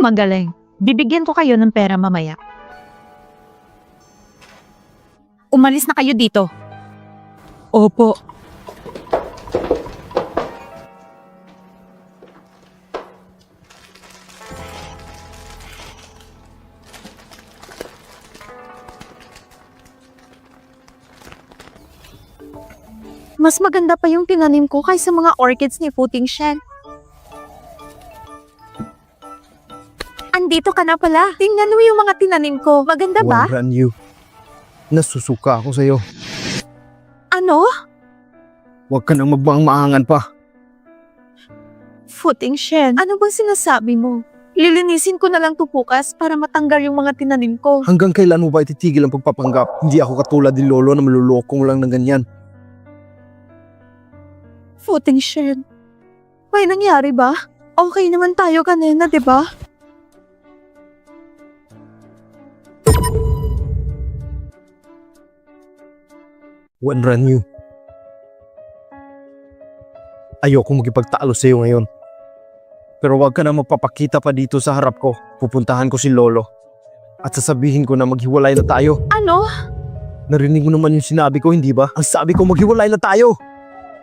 Magaling. Bibigyan ko kayo ng pera mamaya. Umalis na kayo dito. Opo. Mas maganda pa yung tinanim ko kaysa mga orchids ni Fu Tingshen. Andito ka na pala. Tingnan mo yung mga tinanim ko. Maganda ba? Wenran Yu, nasusuka ako sa'yo. Ano? Huwag ka nang maangan pa. Fu Tingshen, ano bang sinasabi mo? Lilinisin ko na lang to bukas para matanggal yung mga tinanim ko. Hanggang kailan mo ba ititigil ang pagpapanggap? Hindi ako katulad ni Lolo na malulokong lang ng ganyan. Fu Tingshen, may nangyari ba? Okay naman tayo kanina, di ba? Wenran Yu, ayoko magipagtalo sa'yo ngayon. Pero huwag ka na magpapakita pa dito sa harap ko. Pupuntahan ko si Lolo. At sasabihin ko na maghiwalay na tayo. Ano? Narinig mo naman yung sinabi ko, hindi ba? Ang sabi ko maghiwalay na tayo.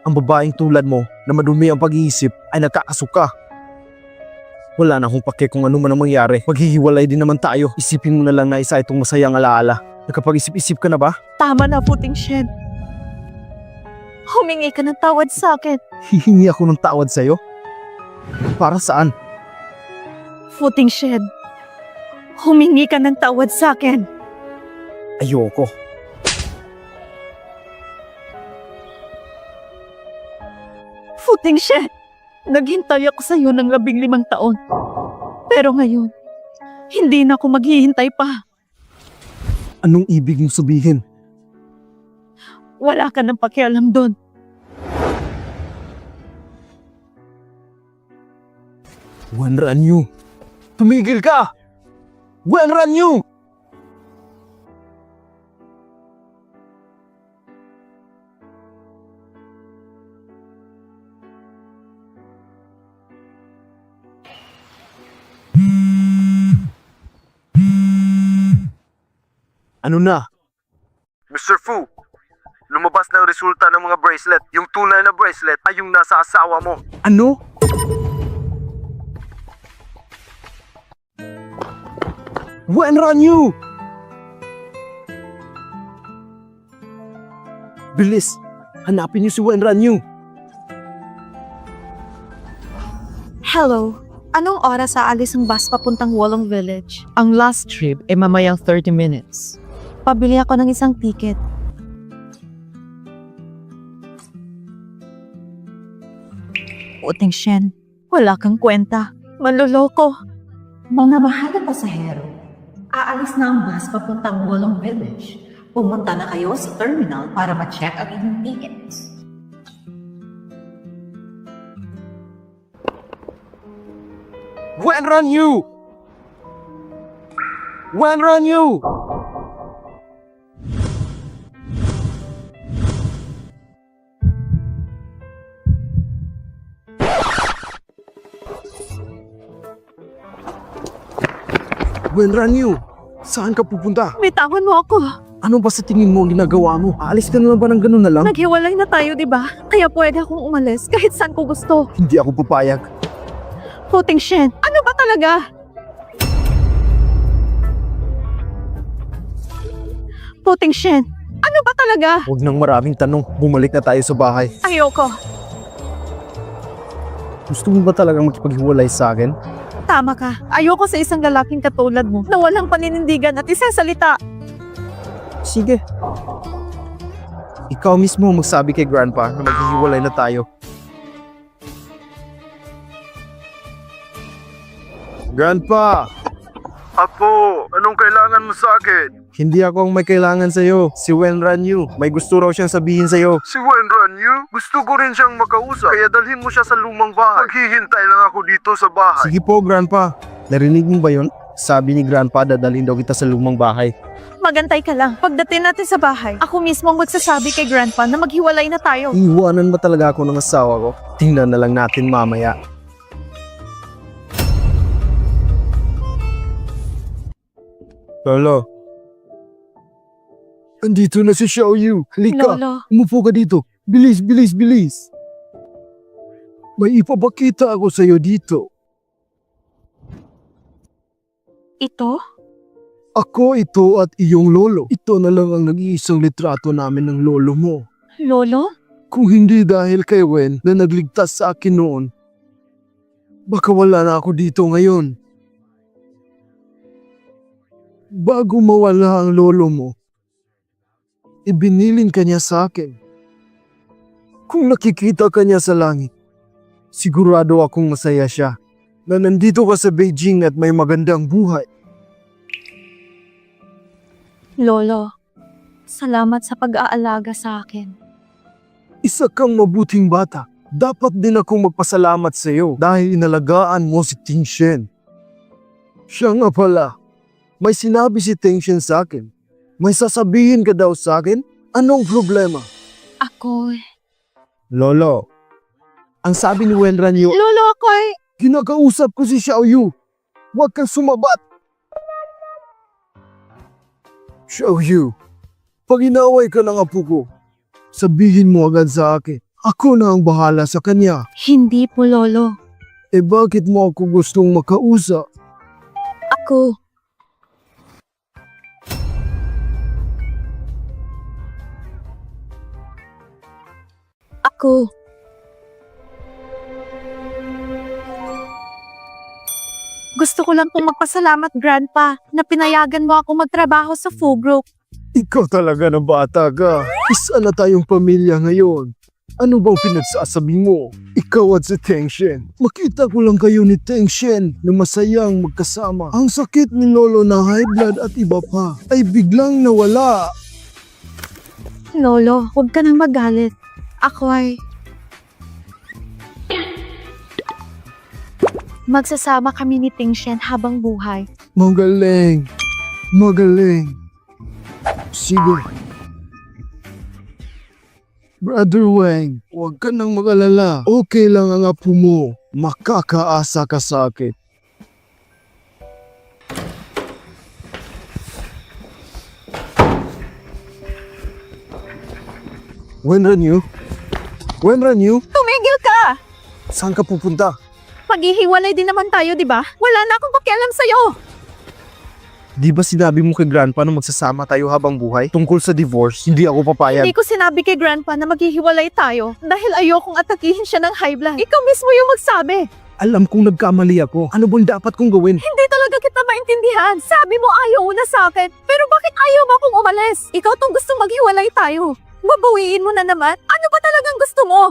Ang babaeng tulad mo na madumi ang pag-iisip ay nagkakasuka. Wala na akong pake kung ano man ang mangyari. Maghihiwalay din naman tayo. Isipin mo na lang na isa itong masayang alaala. Nakapag-isip-isip ka na ba? Tama na, Puting Shen. Humingi ka ng tawad sa akin. Hihingi ako ng tawad sa'yo? Para saan? Puting Shen. Humingi ka ng tawad sa akin. Ayoko. Puting Shen. Naghintay ako sa iyo ng 15 taon. Pero ngayon, hindi na ako maghihintay pa. Anong ibig mong sabihin? Wala ka ng pakialam doon. Wenranyu! Tumigil ka! Wenranyu! Ano na? Mr. Fu, lumabas na ang resulta ng mga bracelet. Yung tunay na bracelet ay yung nasa asawa mo. Ano? Wenranyu! Bilis! Hanapin niyo si Wenranyu! Hello. Anong oras aalis ang bus papuntang Wolong Village? Ang last trip ay mamayang 30 minutes. Pabili ako ng isang ticket. Puting Shen, wala kang kwenta. Manloloko. Mga mahal na pasahero, aalis na ang bus papuntang Wolong Village. Pumunta na kayo sa terminal para ma-check ang inyong tickets. Wenranyu! Wenranyu! Wenranyu! Saan ka pupunta? Bitawan mo ako. Ano ba sa tingin mo ang ginagawa mo? Aalis ka na ba ng ganun na lang? Naghiwalay na tayo, di ba? Kaya pwede akong umalis kahit saan ko gusto. Hindi ako papayag. Puting Shen, ano ba talaga? Puting Shen, ano ba talaga? Huwag nang maraming tanong. Bumalik na tayo sa bahay. Ayoko. Gusto mo ba talagang makipaghiwalay sa akin? Tama ka. Ayoko sa isang lalaking katulad mo na walang paninindigan at isang salita. Sige. Ikaw mismo magsabi kay Grandpa na maghihiwalay na tayo. Grandpa! Apo, anong kailangan mo sa akin? Hindi ako ang may kailangan sa'yo. Si Wenranyu. May gusto raw siyang sabihin sa'yo. Si Wenranyu? Gusto ko rin siyang makausap. Kaya dalhin mo siya sa lumang bahay. Maghihintay lang ako dito sa bahay. Sige po, Grandpa. Narinig mo ba yun? Sabi ni Grandpa, dadalhin daw kita sa lumang bahay. Magantay ka lang. Pagdating natin sa bahay, ako mismo ang magsasabi kay Grandpa na maghiwalay na tayo. Iiwanan ba talaga ako ng asawa ko? Tingnan na lang natin mamaya. Lolo. Andito na si Xiaoyu. Halika. Lolo, Umupo ka dito. Bilis, bilis, bilis. May ipapakita ako sa'yo dito. ito? Ako ito at iyong lolo. Ito na lang ang nag-iisang litrato namin ng lolo mo. Lolo? Kung hindi dahil kay Wen na nagligtas sa akin noon, baka wala na ako dito ngayon. Bago mawala ang lolo mo, ibinilin ka niya sa akin. Kung nakikita ka niya sa langit, sigurado akong masaya siya na nandito ka sa Beijing at may magandang buhay. Lolo, salamat sa pag-aalaga sa akin. Isa kang mabuting bata. Dapat din akong magpasalamat sa iyo dahil inalagaan mo si Ting Shen. Siya nga pala, may sinabi si Ting Shen sa akin. May sasabihin ka daw sa akin? Anong problema? Ako... Lolo, ang sabi ni Wenranyu, Lolo, ako'y... kinakausap ko si Xiaoyu. Huwag kang sumabat. Xiaoyu, pag inaway ka ng apo ko, sabihin mo agad sa akin. Ako na ang bahala sa kanya. Hindi po, Lolo. Eh bakit mo ako gustong makausap? Ako. Ako. Gusto ko lang pong magpasalamat, Grandpa, na pinayagan mo ako magtrabaho sa Fu Group. Ikaw talaga ng bata ka. Isa na tayong pamilya ngayon. Ano bang pinagsasabi mo? Ikaw at si Tengshen. Makita ko lang kayo ni Tengshen na masayang magkasama. Ang sakit ni Lolo na high blood at iba pa ay biglang nawala. Lolo, huwag ka nang magalit. Ako ay... Magsasama kami ni Tengshen habang buhay. Magaling. Magaling. Sige. Brother Wang, huwag ka nang mag-alala. Okay lang ang apo mo. Makakaasa ka sa akin. Wenran Yu? Tumigil ka! Saan ka pupunta? Maghihiwalay din naman tayo, di ba? Wala na akong pakialam sa'yo. Di ba sinabi mo kay Grandpa na magsasama tayo habang buhay? Tungkol sa divorce, hindi ako papayag. Hindi ko sinabi kay Grandpa na maghihiwalay tayo dahil ayokong atakihin siya ng high blood. Ikaw mismo yung magsabi. Alam kong nagkamali ako. Ano bang dapat kong gawin? Hindi talaga kita maintindihan. Sabi mo ayaw mo na sa akin. Pero bakit ayaw mo akong umalis? Ikaw tong gustong maghiwalay tayo. Babawiin mo na naman. Ano ba talagang gusto mo?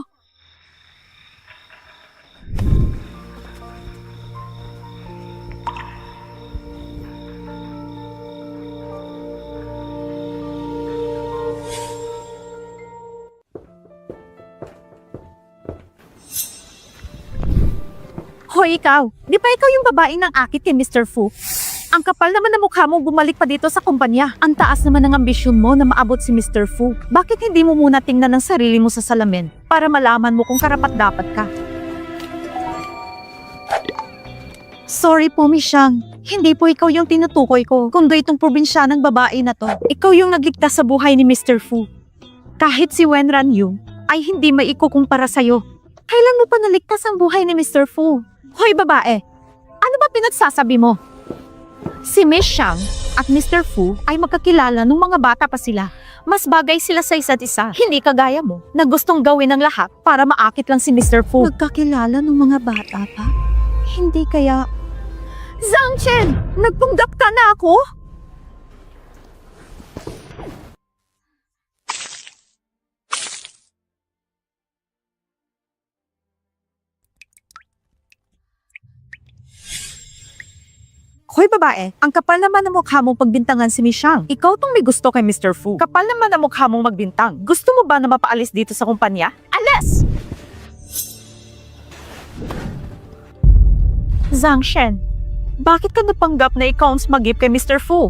Hoy, ikaw. Di ba ikaw yung babae ng akit kay Mr. Fu? Ang kapal naman na mukha mo bumalik pa dito sa kumpanya. Ang taas naman ng ambisyon mo na maabot si Mr. Fu. Bakit hindi mo muna tingnan ang sarili mo sa salamin para malaman mo kung karapat-dapat ka? Sorry po, Miss Shang. Hindi po ikaw yung tinutukoy ko, kundi itong probinsyanang babae na to. Ikaw yung nagligtas sa buhay ni Mr. Fu. Kahit si Wenran Yu ay hindi maikukumpara sa'yo. Kailan mo pa naligtas ang buhay ni Mr. Fu? Hoy babae, ano ba pinagsasabi mo? Si Miss Shang at Mr. Fu ay magkakilala nung mga bata pa sila. Mas bagay sila sa isa't isa. Hindi kagaya mo na gustong gawin ang lahat para maakit lang si Mr. Fu. Nagkakilala nung mga bata pa? Hindi kaya... Zhang Chen! Nagpunggap ka na ako? Hoy babae, ang kapal naman ng mukha mong pagbintangan si Miss Shang. Ikaw tong may gusto kay Mr. Fu. Kapal naman ang mukha mong magbintang. Gusto mo ba na mapaalis dito sa kumpanya? Alis! Zhang Shen, bakit ka napanggap na ikaw ang smagip kay Mr. Fu?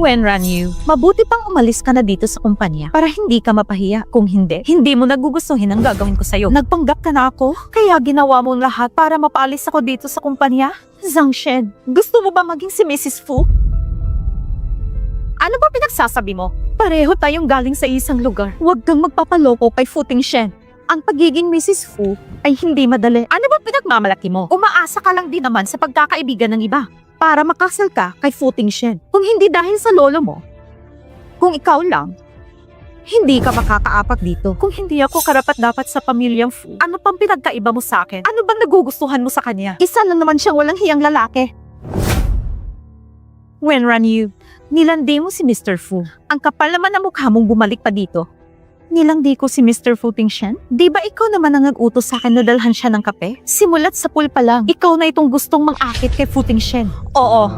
Wenran Yu, mabuti pang umalis ka na dito sa kumpanya para hindi ka mapahiya. Kung hindi, hindi mo nagugustuhin ang gagawin ko sa'yo. Nagpanggap ka na ako, kaya ginawa mo lahat para mapaalis ako dito sa kumpanya? Zhang Shen, gusto mo ba maging si Mrs. Fu? Ano ba pinagsasabi mo? Pareho tayong galing sa isang lugar. Huwag kang magpapaloko kay Fu Tingshen. Ang pagiging Mrs. Fu ay hindi madali. Ano ba pinagmamalaki mo? Umaasa ka lang din naman sa pagkakaibigan ng iba para makasal ka kay Fu Tingshen. Kung hindi dahil sa lolo mo, kung ikaw lang, hindi ka makakaapak dito. Kung hindi ako karapat-dapat sa pamilyang Fu, ano pang pinagkaiba mo sa akin? Ano bang nagugustuhan mo sa kanya? Isa lang naman siyang walang hiyang lalaki. Wenran Yu, nilandi mo si Mr. Fu. Ang kapal naman ng mukha mong bumalik pa dito. Nilandi ko si Mr. Fu Tingshen? Di ba ikaw naman ang nag-utos sa akin na dalhan siya ng kape? Simulat sa pool pa lang, ikaw na itong gustong mang-akit kay Fu Tingshen. Oo,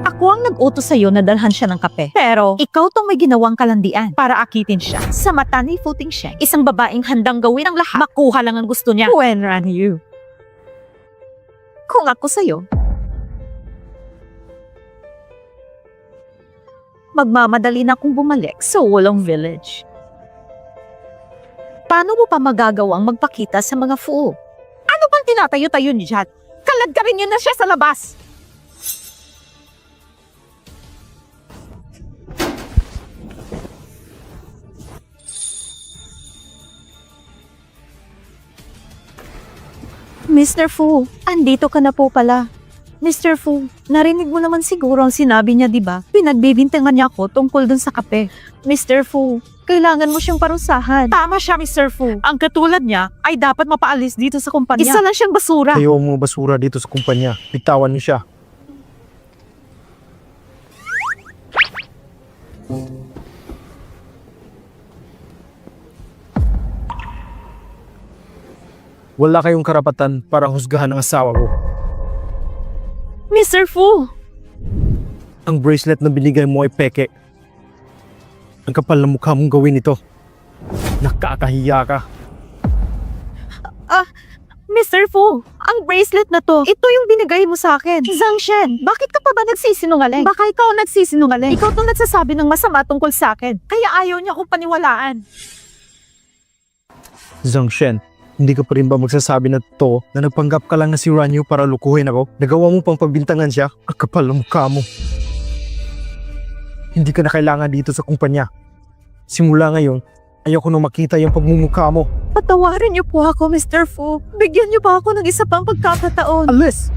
ako ang nag-utos sa'yo na dalhan siya ng kape. Pero, ikaw tong may ginawang kalandian para akitin siya. Sa mata ni Fu Tingshen, isang babaeng handang gawin ang lahat, makuha lang ang gusto niya. Wenran Yu. Kung ako sa'yo, magmamadali na akong bumalik sa Wolong Village. Paano mo pa magagawang magpakita sa mga Fu? Ano bang tinatayo-tayo niyo dyan? Kalad ka rin yun na siya sa labas! Mr. Fu, andito ka na po pala. Mr. Fu, narinig mo naman siguro ang sinabi niya, di ba? Pinagbibintangan niya ako tungkol dun sa kape. Mr. Fu, kailangan mo siyang parusahan. Tama siya, Mr. Fu. Ang katulad niya ay dapat mapaalis dito sa kumpanya. Isa lang siyang basura. Kayo mo basura dito sa kumpanya. Bitawan niyo siya. Wala kayong karapatan para husgahan ang asawa ko. Mr. Fu, Ang bracelet na binigay mo ay peke. Ang kapal na mukha mong gawin ito. Nakakahiya ka. Mr. Fu, ang bracelet na to, ito yung binigay mo sa akin. Zhang Shen, bakit ka pa ba nagsisinungaling? Baka ikaw ang nagsisinungaling. Ikaw tong nagsasabi ng masama tungkol sa akin. Kaya ayaw niya akong paniwalaan. Zhang Shen, hindi ka pa rin ba magsasabi na to na nagpanggap ka lang na si Ranyu para lukuhin ako? Nagawa mo pang pagbintangan siya? Ang kapal ng mukha mo. Hindi ka na kailangan dito sa kumpanya. Simula ngayon, ayoko na makita yung pagmumukha mo. Patawarin niyo po ako, Mr. Fu. Bigyan niyo pa ako ng isa pang pagkakataon. Alis!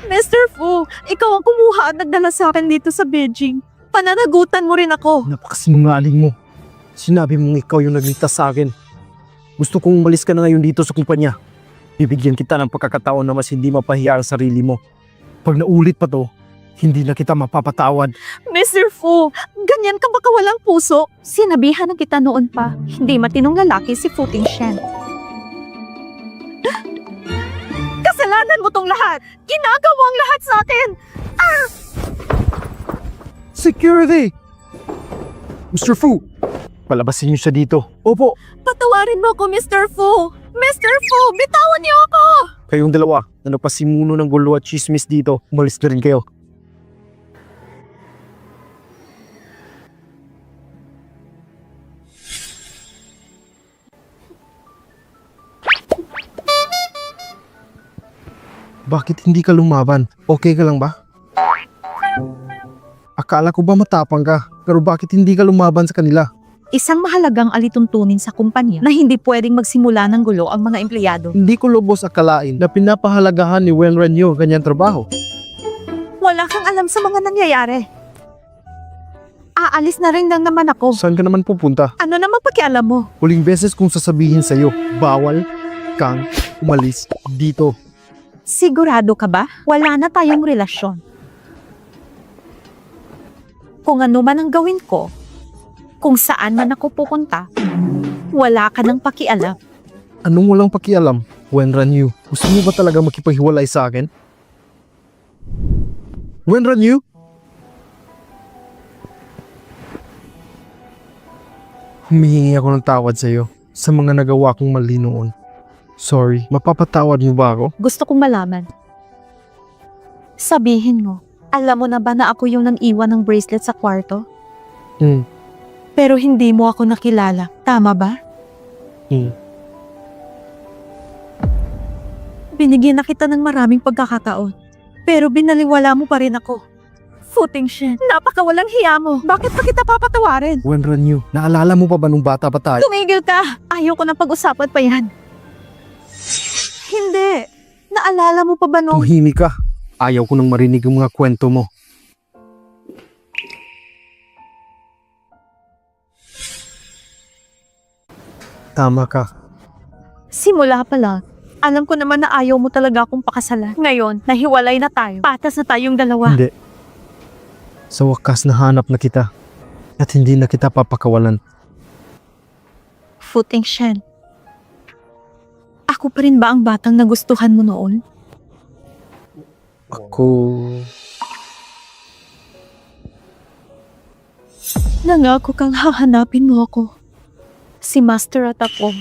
Mr. Fu, ikaw ang kumuha at nagdala sa akin dito sa Beijing. Pananagutan mo rin ako. Napakasinungaling mo. Sinabi mong ikaw yung nagligtas sa akin. Gusto kong umalis ka na ngayon dito sa kumpanya. Bibigyan kita ng pagkakataon na mas hindi mapahiya ang sarili mo. Pag naulit pa to, hindi na kita mapapatawad. Mr. Fu, ganyan ka baka walang puso? Sinabihan na kita noon pa, hindi matinong lalaki si Fu Tingshen. Kasalanan mo tong lahat! Ginagawa ang lahat sa akin! Security! Mr. Fu! Palabasin niyo siya dito. Opo! Patawarin mo ako, Mr. Fu! Mr. Fu, bitawan niyo ako! Kayong dalawa na nagpasimuno ng gulo at chismis dito, umalis na rin kayo. Bakit hindi ka lumaban? Okay ka lang ba? Akala ko ba matapang ka? Pero bakit hindi ka lumaban sa kanila? Isang mahalagang alituntunin sa kumpanya na hindi pwedeng magsimula ng gulo ang mga empleyado. Hindi ko lubos akalain na pinapahalagahan ni Wen Ranyu ganyang trabaho. Wala kang alam sa mga nangyayari. Aalis na rin lang naman ako. Saan ka naman pupunta? Ano namang pakialam mo? Huling beses kong sasabihin sa'yo, bawal kang umalis dito. Sigurado ka ba? Wala na tayong relasyon. Kung ano man ang gawin ko, kung saan man ako pupunta, wala ka nang pakialam. Anong walang pakialam? Wen Ranyu, gusto mo ba talaga makipaghiwalay sa akin? Wen Ranyu? Humihingi ako ng tawad sa'yo sa mga nagawa kong mali noon. Sorry, mapapatawad mo ba ako? Gusto kong malaman. Sabihin mo, alam mo na ba na ako yung nang-iwan ng bracelet sa kwarto? Pero hindi mo ako nakilala. Tama ba? Binigyan na kita ng maraming pagkakataon. Pero binaliwala mo pa rin ako. Fu Tingshen, napakawalang hiya mo. Bakit pa kita papatawarin? Wen Ranyu, naalala mo pa ba nung bata pa tayo? Tumigil ka! Ayaw ko na pag-usapan pa yan. Hindi. Naalala mo pa ba nung... Tumahimik ka. Ayaw ko nang marinig yung mga kwento mo. Tama ka. Simula pa lang, alam ko naman na ayaw mo talaga akong pakasalan. Ngayon, nahiwalay na tayo. Patas na tayong dalawa. Hindi. Sa wakas nahanap na kita. At hindi na kita papakawalan. Fu Tingshen. Ako pa rin ba ang batang nagustuhan mo noon? Ako... Nangako kang hahanapin mo ako. Si Master at ako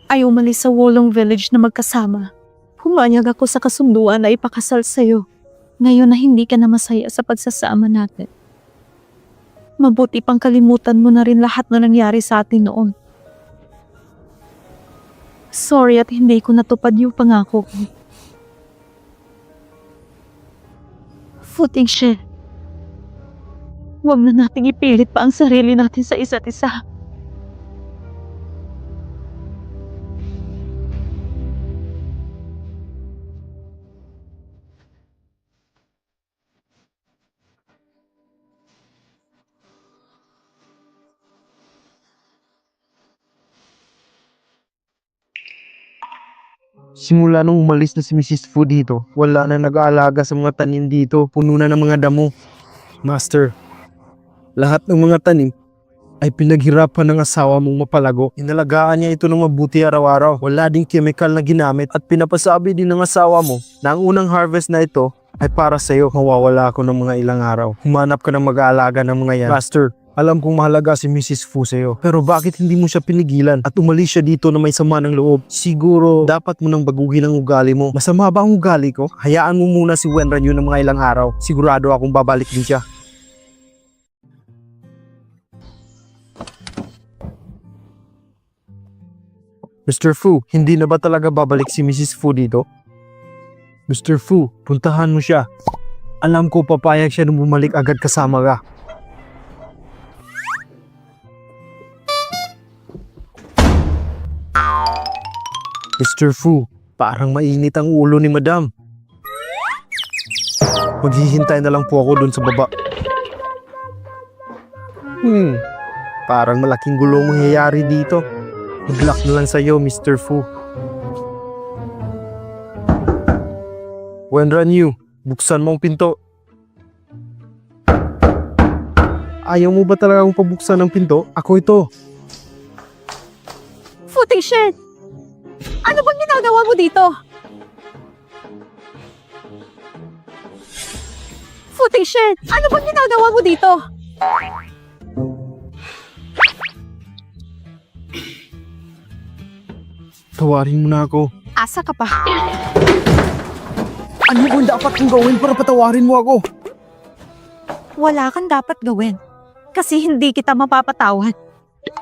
ay umalis sa Wolong Village na magkasama. Pumayag ako sa kasunduan na ipakasal sa'yo. Ngayon na hindi ka na masaya sa pagsasama natin. Mabuti pang kalimutan mo na rin lahat na nangyari sa atin noon. Sorry at hindi ko natupad yung pangako ko. Fu Tingshen, huwag na nating ipilit pa ang sarili natin sa isa't isa. Simula nung umalis na si Mrs. Fu dito, wala na nag-aalaga sa mga tanim dito. Puno na ng mga damo. Master, lahat ng mga tanim ay pinaghirapan ng asawa mong mapalago. Inalagaan niya ito ng mabuti araw-araw. Wala ding chemical na ginamit at pinapasabi din ng asawa mo na ang unang harvest na ito ay para sa'yo. Mawawala ako ng mga ilang araw. Humanap ka ng mag-aalaga ng mga yan. Master, alam kong mahalaga si Mrs. Fu sa'yo. Pero bakit hindi mo siya pinigilan at umalis siya dito na may sama ng loob? Siguro dapat mo nang baguhin ang ugali mo. Masama ba ang ugali ko? Hayaan mo muna si Wenran yun ng mga ilang araw. Sigurado akong babalik din siya. Mr. Fu, hindi na ba talaga babalik si Mrs. Fu dito? Mr. Fu, puntahan mo siya. Alam ko papayag siya nung bumalik agad kasama ka. Mr. Fu, parang mainit ang ulo ni Madam. Maghihintay na lang po ako dun sa baba. Parang malaking gulong mangyayari dito. Good luck na lang sa'yo, Mr. Fu. Wenran Yu, buksan mo ang pinto. Ayaw mo ba talaga akong pabuksan ng pinto? Ako ito. Fu Tingshen! Ano bang ginagawa mo dito? Fu Tingshen! Ano bang ginagawa mo dito? Tawarin mo na ako. Asa ka pa? Ano bang dapat kong gawin para patawarin mo ako? Wala kang dapat gawin. Kasi hindi kita mapapatawad.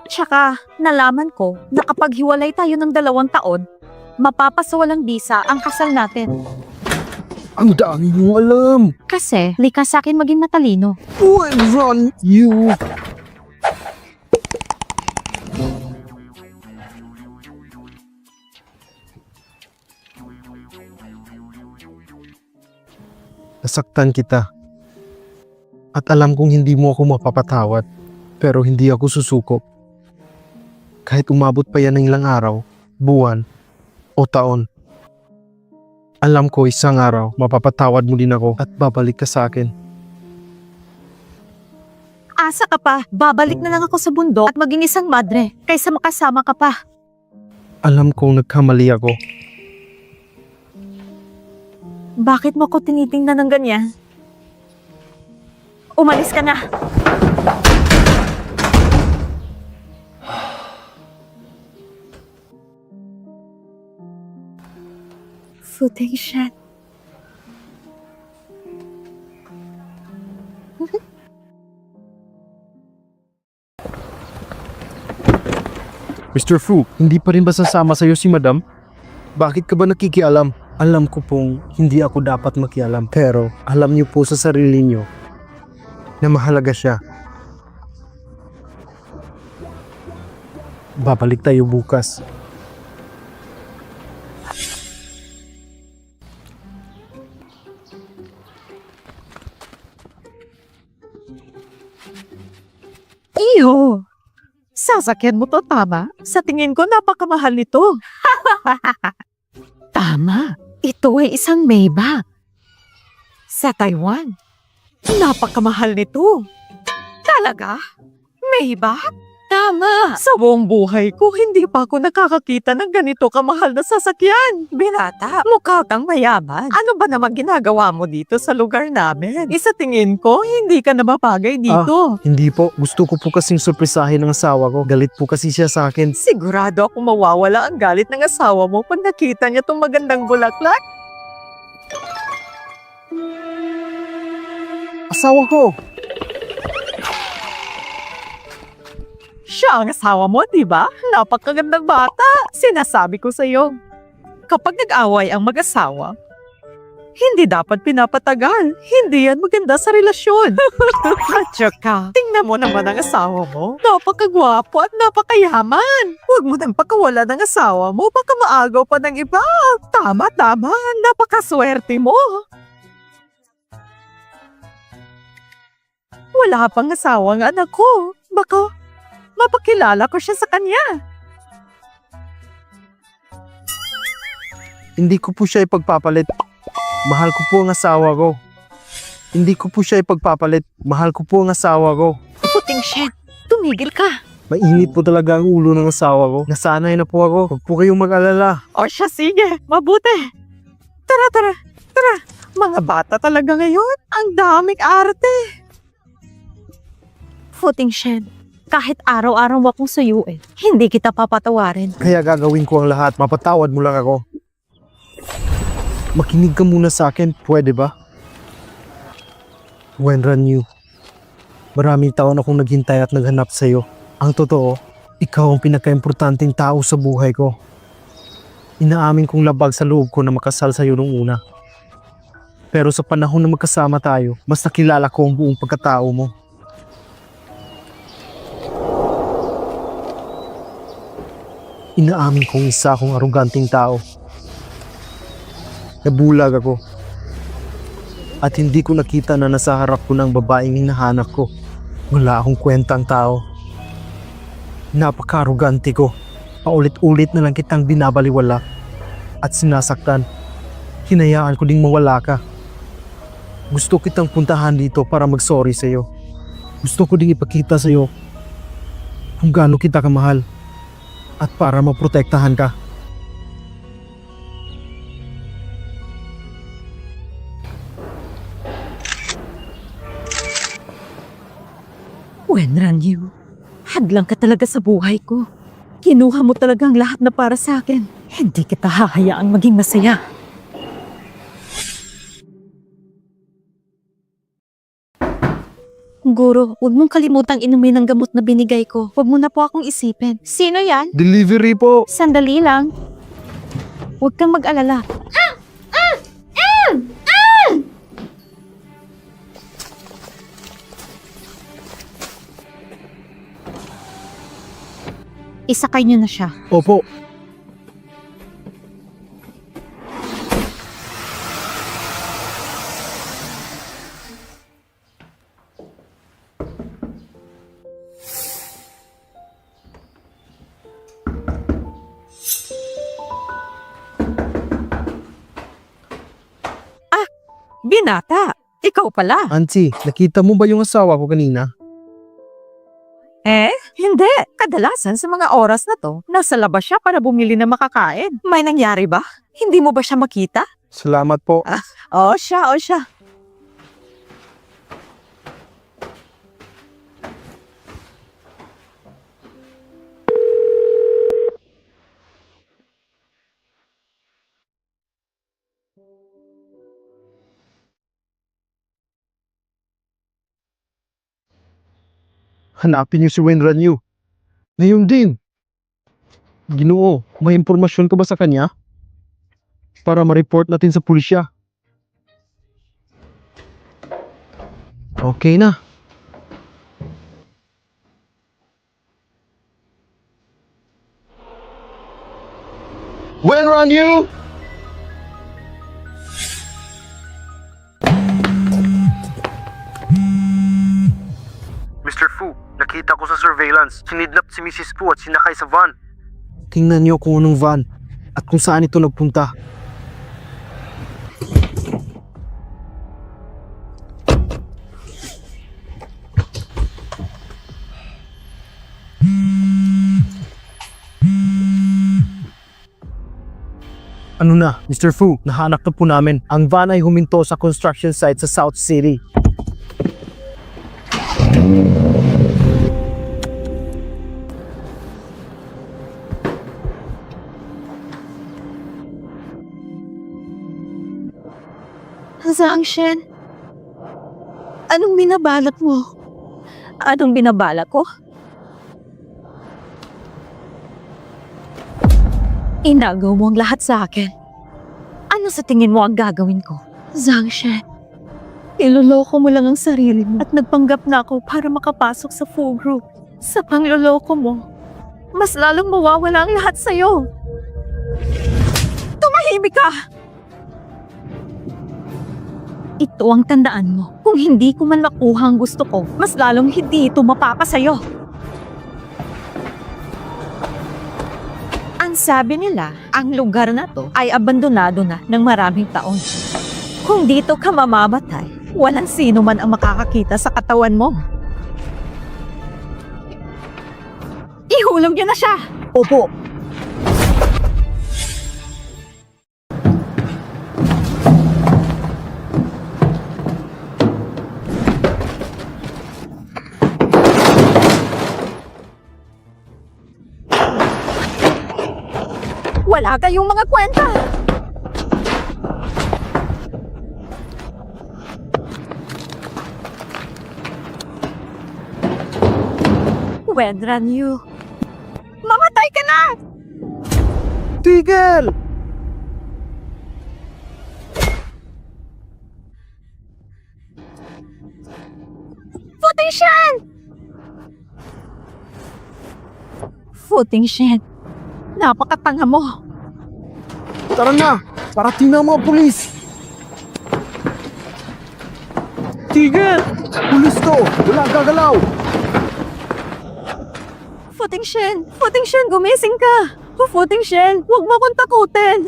Tsaka, nalaman ko na kapag hiwalay tayo ng 2 taon, mapapasawalang bisa ang kasal natin. Ang dami mong alam. Kasi, likas sa akin maging matalino. Wenran Yu. Nasaktan kita. At alam kong hindi mo ako mapapatawad. Pero hindi ako susuko. Kahit umabot pa yan ng ilang araw, buwan, o taon. Alam ko isang araw, mapapatawad mo din ako at babalik ka sa akin. Asa ka pa? Babalik na lang ako sa bundok at maging isang madre kaysa makasama ka pa. Alam kong nagkamali ako. Bakit mo ko tinitingnan ng ganyan? Umalis ka na. Fu Tingshen. Mr. Fu, hindi pa rin ba sasama sa'yo si Madam? Bakit ka ba nakikialam? Alam ko pong hindi ako dapat makialam. Pero alam niyo po sa sarili niyo na mahalaga siya. Babalik tayo bukas. Iyo! Sasakyan mo to, tama? Sa tingin ko, napakamahal nito. Tama. Ito ay isang Maybach. Sa Taiwan. Napakamahal nito. Talaga? Maybach? Tama. Sa buong buhay ko, hindi pa ako nakakakita ng ganito kamahal na sasakyan. Binata, mukha kang mayaman. Ano ba naman ginagawa mo dito sa lugar namin? Isa tingin ko, hindi ka na mapagay dito. Hindi po. Gusto ko po kasing surprisahin ng asawa ko. Galit po kasi siya sa akin. Sigurado ako mawawala ang galit ng asawa mo pag nakita niya tong magandang bulaklak. Asawa ko! Siya ang asawa mo, di ba? Napakagandang bata. Sinasabi ko sa'yo. Kapag nag-away ang mag-asawa, hindi dapat pinapatagal. Hindi yan maganda sa relasyon. At saka, tingnan mo naman ang asawa mo. Napakagwapo at napakayaman. Huwag mo nang pakawala ng asawa mo. Baka maagaw pa ng iba. Tama. Napakaswerte mo. Wala pang asawa ang anak ko. Baka mapakilala ko siya sa kanya. Hindi ko po siya ipagpapalit. Mahal ko po ang asawa ko. Hindi ko po siya ipagpapalit. Mahal ko po ang asawa ko. Puting shit! Tumigil ka! Mainit po talaga ang ulo ng asawa ko. Nasanay na po ako. Huwag po kayong mag-alala. O siya, sige. Mabuti. Tara. Mga bata talaga ngayon. Ang daming arte. Puting shit! Kahit araw-araw akong suyuin, hindi kita papatawarin. Kaya gagawin ko ang lahat. Mapatawad mo lang ako. Makinig ka muna sa akin. Pwede ba? Wenran Yu. Maraming taon akong naghintay at naghanap sa'yo. Ang totoo, ikaw ang pinaka-importanting tao sa buhay ko. Inaamin kong labag sa loob ko na makasal sa'yo nung una. Pero sa panahon na magkasama tayo, mas nakilala ko ang buong pagkatao mo. Inaamin kong isa akong aruganting tao. Nabulag ako. At hindi ko nakita na nasa harap ko ng babaeng hinahanap ko. Wala akong kwentang tao. Napaka-arugante ko. Paulit-ulit na lang kitang binabaliwala at sinasaktan. Hinayaan ko ding mawala ka. Gusto kitang puntahan dito para mag-sorry sa'yo. Gusto ko ding ipakita sa'yo kung gaano kita kamahal at para maprotektahan ka. Wenran Yu, hadlang ka talaga sa buhay ko. Kinuha mo talaga ang lahat na para sa akin. Hindi kita hahayaang maging masaya. Guro, huwag mong kalimutang inumin ang gamot na binigay ko. Huwag mo na po akong isipin. Sino yan? Delivery po! Sandali lang. Huwag kang mag-alala. Isakay niyo na siya. Opo. Binata, ikaw pala. Auntie, nakita mo ba yung asawa ko kanina? Hindi. Kadalasan sa mga oras na to, nasa labas siya para bumili ng makakain. May nangyari ba? Hindi mo ba siya makita? Salamat po. O siya. Hanapin niyo si Wenran Yu. Ngayon din. Ginoo, may impormasyon ka ba sa kanya? Para ma-report natin sa pulisya. Okay na. Wenran Yu! Mr. Fu, nakita ko sa surveillance. Sinidnap si Mrs. Fu at sinakay sa van. Tingnan niyo kung anong van at kung saan ito nagpunta. Ano na, Mr. Fu, nahanap na po namin. Ang van ay huminto sa construction site sa South City. Zhang Shen, anong binabalak mo? Anong binabalak ko? Inagaw mo ang lahat sa akin. Ano sa tingin mo ang gagawin ko? Zhang Shen, iloloko mo lang ang sarili mo at nagpanggap na ako para makapasok sa Fu Group. Sa pangloloko mo, mas lalong mawawala ang lahat sa'yo. Tumahimik ka! Ito ang tandaan mo. Kung hindi ko man makuha ang gusto ko, mas lalong hindi ito mapapa sa'yo. Ang Sabi nila, ang lugar na to ay abandonado na ng maraming taon. Kung dito ka mamamatay, walang sino man ang makakakita sa katawan mo. Ihulog niyo na siya! Opo! Wala kayong mga kwenta! Wedran you. Mamatay ka na! Tigil! Footing Shen! Footing Shen. Napakatanga mo. Tara na! Parating na ang mga pulis! Tigil! Pulis to! Wala gagalaw! Footing Shen, gumising ka! Footing Shen, huwag mo akong takutin!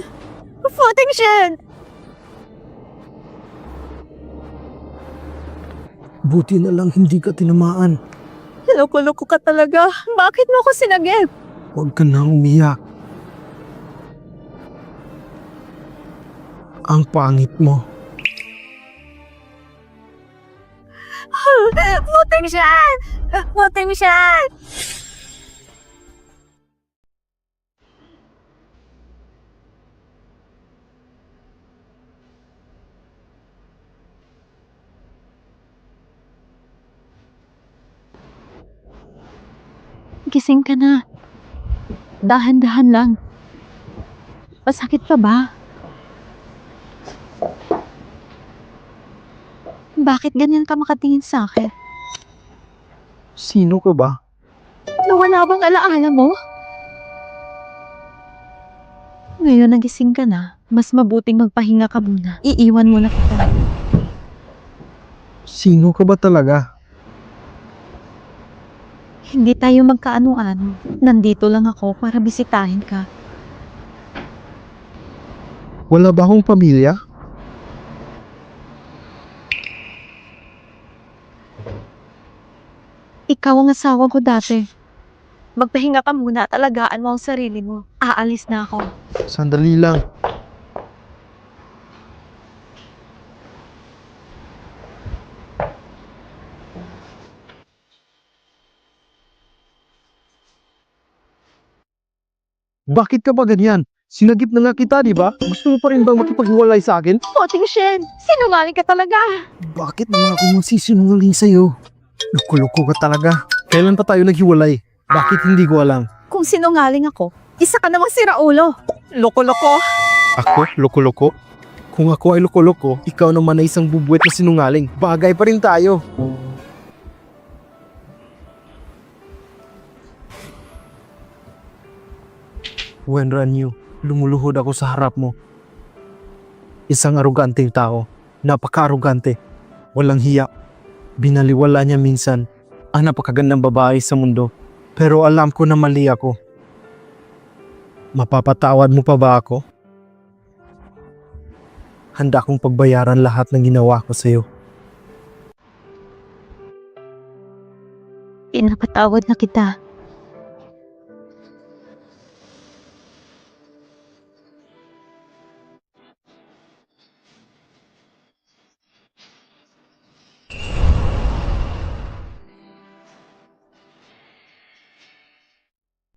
Footing Shen! Buti na lang hindi ka tinamaan. Loko-loko ka talaga. Bakit mo ako sinagip? Huwag ka na umiyak. Ang pangit mo. Footing Shen! Footing Shen! Gising ka na. Dahan-dahan lang. Masakit pa ba? Bakit ganyan ka makatingin sa akin? Sino ka ba? Nawala bang alaala mo? Ngayon nagising ka na, mas mabuting magpahinga ka muna. Iiwan mo na kita. Sino ka ba talaga? Hindi tayo magkaano-ano. Nandito lang ako para bisitahin ka. Wala ba akong pamilya? Ikaw ang asawa ko dati. Magpahinga ka muna at alagaan mo ang sarili mo. Aalis na ako. Sandali lang. Bakit ka ba ganyan? Sinagip na nga kita, di ba? Gusto mo pa rin bang makipaghiwalay sa akin? Poting Shen! Sinungaling ka talaga! Bakit naman ako magsisinungaling sa'yo? Loko-loko ka talaga. Kailan pa tayo naghiwalay? Bakit hindi ko alam? Kung sinungaling ako, isa ka namang siraulo. Loko-loko. Ako? Loko-loko? Kung ako ay loko-loko, ikaw naman ay isang bubuet na sinungaling. Bagay pa rin tayo. When Ranyu, lumuluhod ako sa harap mo. Isang aruganteng tao. Napaka-arugante. Walang hiya. Binaliwala niya minsan ang napakagandang babae sa mundo. Pero alam ko na mali ako. Mapapatawad mo pa ba ako? Handa kong pagbayaran lahat ng ginawa ko sa'yo. Pinapatawad na kita.